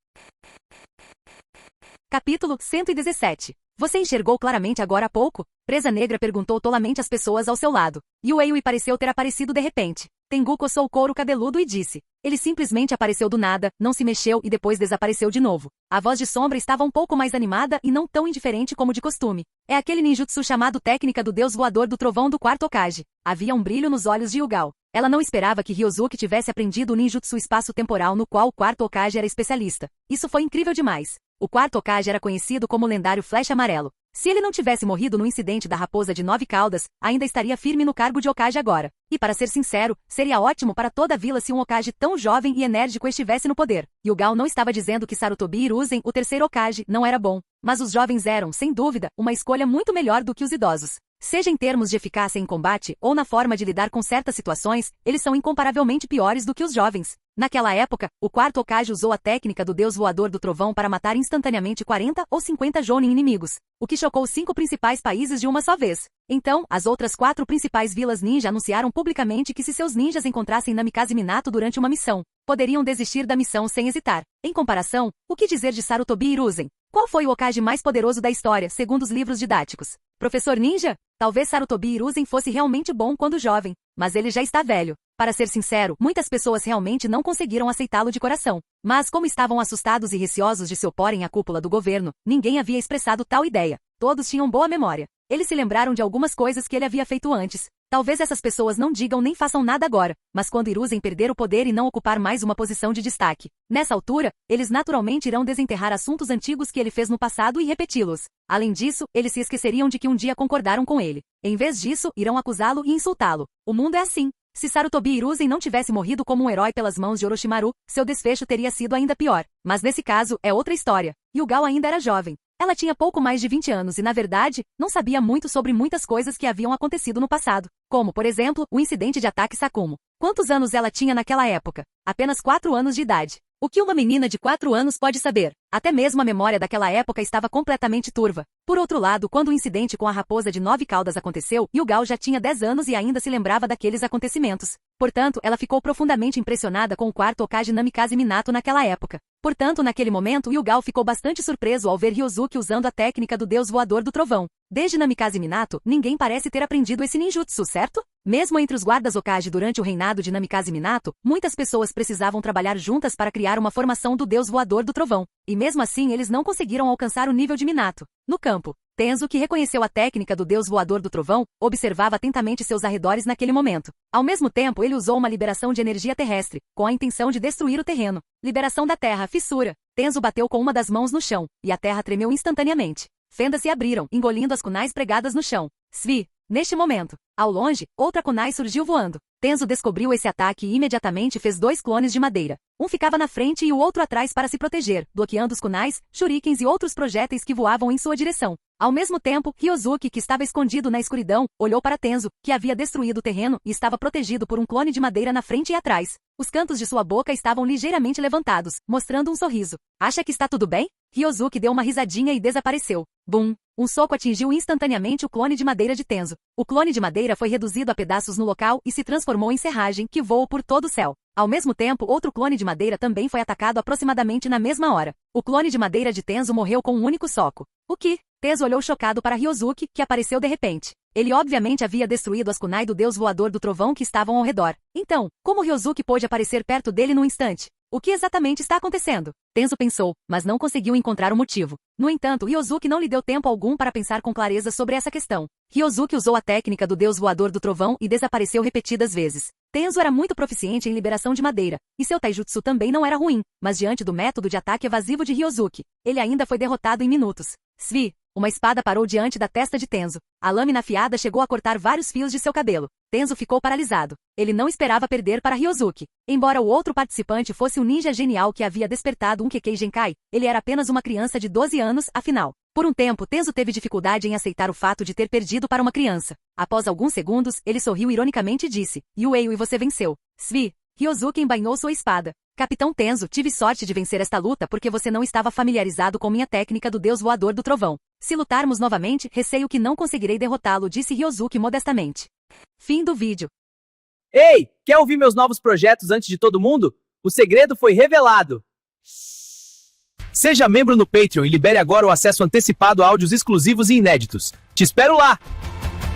Capítulo 117. Você enxergou claramente agora há pouco? Presa Negra perguntou tolamente às pessoas ao seu lado. Yue pareceu ter aparecido de repente. Tengu coçou o couro cabeludo e disse. Ele simplesmente apareceu do nada, não se mexeu e depois desapareceu de novo. A voz de sombra estava um pouco mais animada e não tão indiferente como de costume. É aquele ninjutsu chamado técnica do deus voador do trovão do quarto Hokage. Havia um brilho nos olhos de Yugao. Ela não esperava que Ryozuki tivesse aprendido o ninjutsu espaço-temporal no qual o quarto Hokage era especialista. Isso foi incrível demais. O quarto Hokage era conhecido como o lendário Flecha Amarelo. Se ele não tivesse morrido no incidente da Raposa de 9 Caudas, ainda estaria firme no cargo de Hokage agora. E para ser sincero, seria ótimo para toda a vila se um Hokage tão jovem e enérgico estivesse no poder. Yugao não estava dizendo que Sarutobi Hiruzen, o terceiro Hokage, não era bom. Mas os jovens eram, sem dúvida, uma escolha muito melhor do que os idosos. Seja em termos de eficácia em combate ou na forma de lidar com certas situações, eles são incomparavelmente piores do que os jovens. Naquela época, o quarto Hokage usou a técnica do deus voador do trovão para matar instantaneamente 40 ou 50 Jounin inimigos, o que chocou os 5 principais países de uma só vez. Então, as outras 4 principais vilas ninja anunciaram publicamente que se seus ninjas encontrassem Namikaze Minato durante uma missão, poderiam desistir da missão sem hesitar. Em comparação, o que dizer de Sarutobi Hiruzen? Qual foi o Hokage mais poderoso da história, segundo os livros didáticos? Professor Ninja? Talvez Sarutobi Hiruzen fosse realmente bom quando jovem, mas ele já está velho. Para ser sincero, muitas pessoas realmente não conseguiram aceitá-lo de coração. Mas como estavam assustados e receosos de se oporem à cúpula do governo, ninguém havia expressado tal ideia. Todos tinham boa memória. Eles se lembraram de algumas coisas que ele havia feito antes. Talvez essas pessoas não digam nem façam nada agora, mas quando Hiruzen perder o poder e não ocupar mais uma posição de destaque. Nessa altura, eles naturalmente irão desenterrar assuntos antigos que ele fez no passado e repeti-los. Além disso, eles se esqueceriam de que um dia concordaram com ele. Em vez disso, irão acusá-lo e insultá-lo. O mundo é assim. Se Sarutobi Hiruzen não tivesse morrido como um herói pelas mãos de Orochimaru, seu desfecho teria sido ainda pior. Mas nesse caso, é outra história. Yugao ainda era jovem. Ela tinha pouco mais de 20 anos e, na verdade, não sabia muito sobre muitas coisas que haviam acontecido no passado. Como, por exemplo, o incidente de ataque Sakumo. Quantos anos ela tinha naquela época? Apenas 4 anos de idade. O que uma menina de 4 anos pode saber? Até mesmo a memória daquela época estava completamente turva. Por outro lado, quando o incidente com a raposa de 9 caudas aconteceu, Yugao já tinha 10 anos e ainda se lembrava daqueles acontecimentos. Portanto, ela ficou profundamente impressionada com o quarto Hokage Namikaze Minato naquela época. Portanto, naquele momento, Yugao ficou bastante surpreso ao ver Ryozuki usando a técnica do deus voador do trovão. Desde Namikaze Minato, ninguém parece ter aprendido esse ninjutsu, certo? Mesmo entre os guardas Hokage durante o reinado de Namikaze Minato, muitas pessoas precisavam trabalhar juntas para criar uma formação do deus voador do trovão. E mesmo assim eles não conseguiram alcançar o nível de Minato. No campo, Tenzo, que reconheceu a técnica do deus voador do trovão, observava atentamente seus arredores naquele momento. Ao mesmo tempo, ele usou uma liberação de energia terrestre, com a intenção de destruir o terreno. Liberação da terra, fissura. Tenzo bateu com uma das mãos no chão, e a terra tremeu instantaneamente. Fendas se abriram, engolindo as kunais pregadas no chão. Svi. Neste momento, ao longe, outra kunai surgiu voando. Tenzo descobriu esse ataque e imediatamente fez 2 clones de madeira. Um ficava na frente e o outro atrás para se proteger, bloqueando os kunais, shurikens e outros projéteis que voavam em sua direção. Ao mesmo tempo, Ryozuki, que estava escondido na escuridão, olhou para Tenzo, que havia destruído o terreno e estava protegido por um clone de madeira na frente e atrás. Os cantos de sua boca estavam ligeiramente levantados, mostrando um sorriso. Acha que está tudo bem? Ryozuki deu uma risadinha e desapareceu. Bum! Um soco atingiu instantaneamente o clone de madeira de Tenzo. O clone de madeira foi reduzido a pedaços no local e se transformou em serragem que voou por todo o céu. Ao mesmo tempo, outro clone de madeira também foi atacado aproximadamente na mesma hora. O clone de madeira de Tenzo morreu com um único soco. O que? Tenzo olhou chocado para Ryozuki, que apareceu de repente. Ele obviamente havia destruído as kunai do deus voador do trovão que estavam ao redor. Então, como Ryozuki pôde aparecer perto dele num instante? O que exatamente está acontecendo? Tenzo pensou, mas não conseguiu encontrar o motivo. No entanto, Ryozuki não lhe deu tempo algum para pensar com clareza sobre essa questão. Ryozuki usou a técnica do deus voador do trovão e desapareceu repetidas vezes. Tenzo era muito proficiente em liberação de madeira, e seu taijutsu também não era ruim, mas diante do método de ataque evasivo de Ryozuki, ele ainda foi derrotado em minutos. Svi. Uma espada parou diante da testa de Tenzo. A lâmina afiada chegou a cortar vários fios de seu cabelo. Tenzo ficou paralisado. Ele não esperava perder para Ryozuki. Embora o outro participante fosse um ninja genial que havia despertado um Kekkei Genkai, ele era apenas uma criança de 12 anos, afinal. Por um tempo, Tenzo teve dificuldade em aceitar o fato de ter perdido para uma criança. Após alguns segundos, ele sorriu ironicamente e disse, Yuei, e você venceu. Svi. Ryozuki embainhou sua espada. Capitão Tenzo, tive sorte de vencer esta luta porque você não estava familiarizado com minha técnica do deus voador do trovão. Se lutarmos novamente, receio que não conseguirei derrotá-lo, disse Ryozuki modestamente. Fim do vídeo. Ei, quer ouvir meus novos projetos antes de todo mundo? O segredo foi revelado. Seja membro no Patreon e libere agora o acesso antecipado a áudios exclusivos e inéditos. Te espero lá!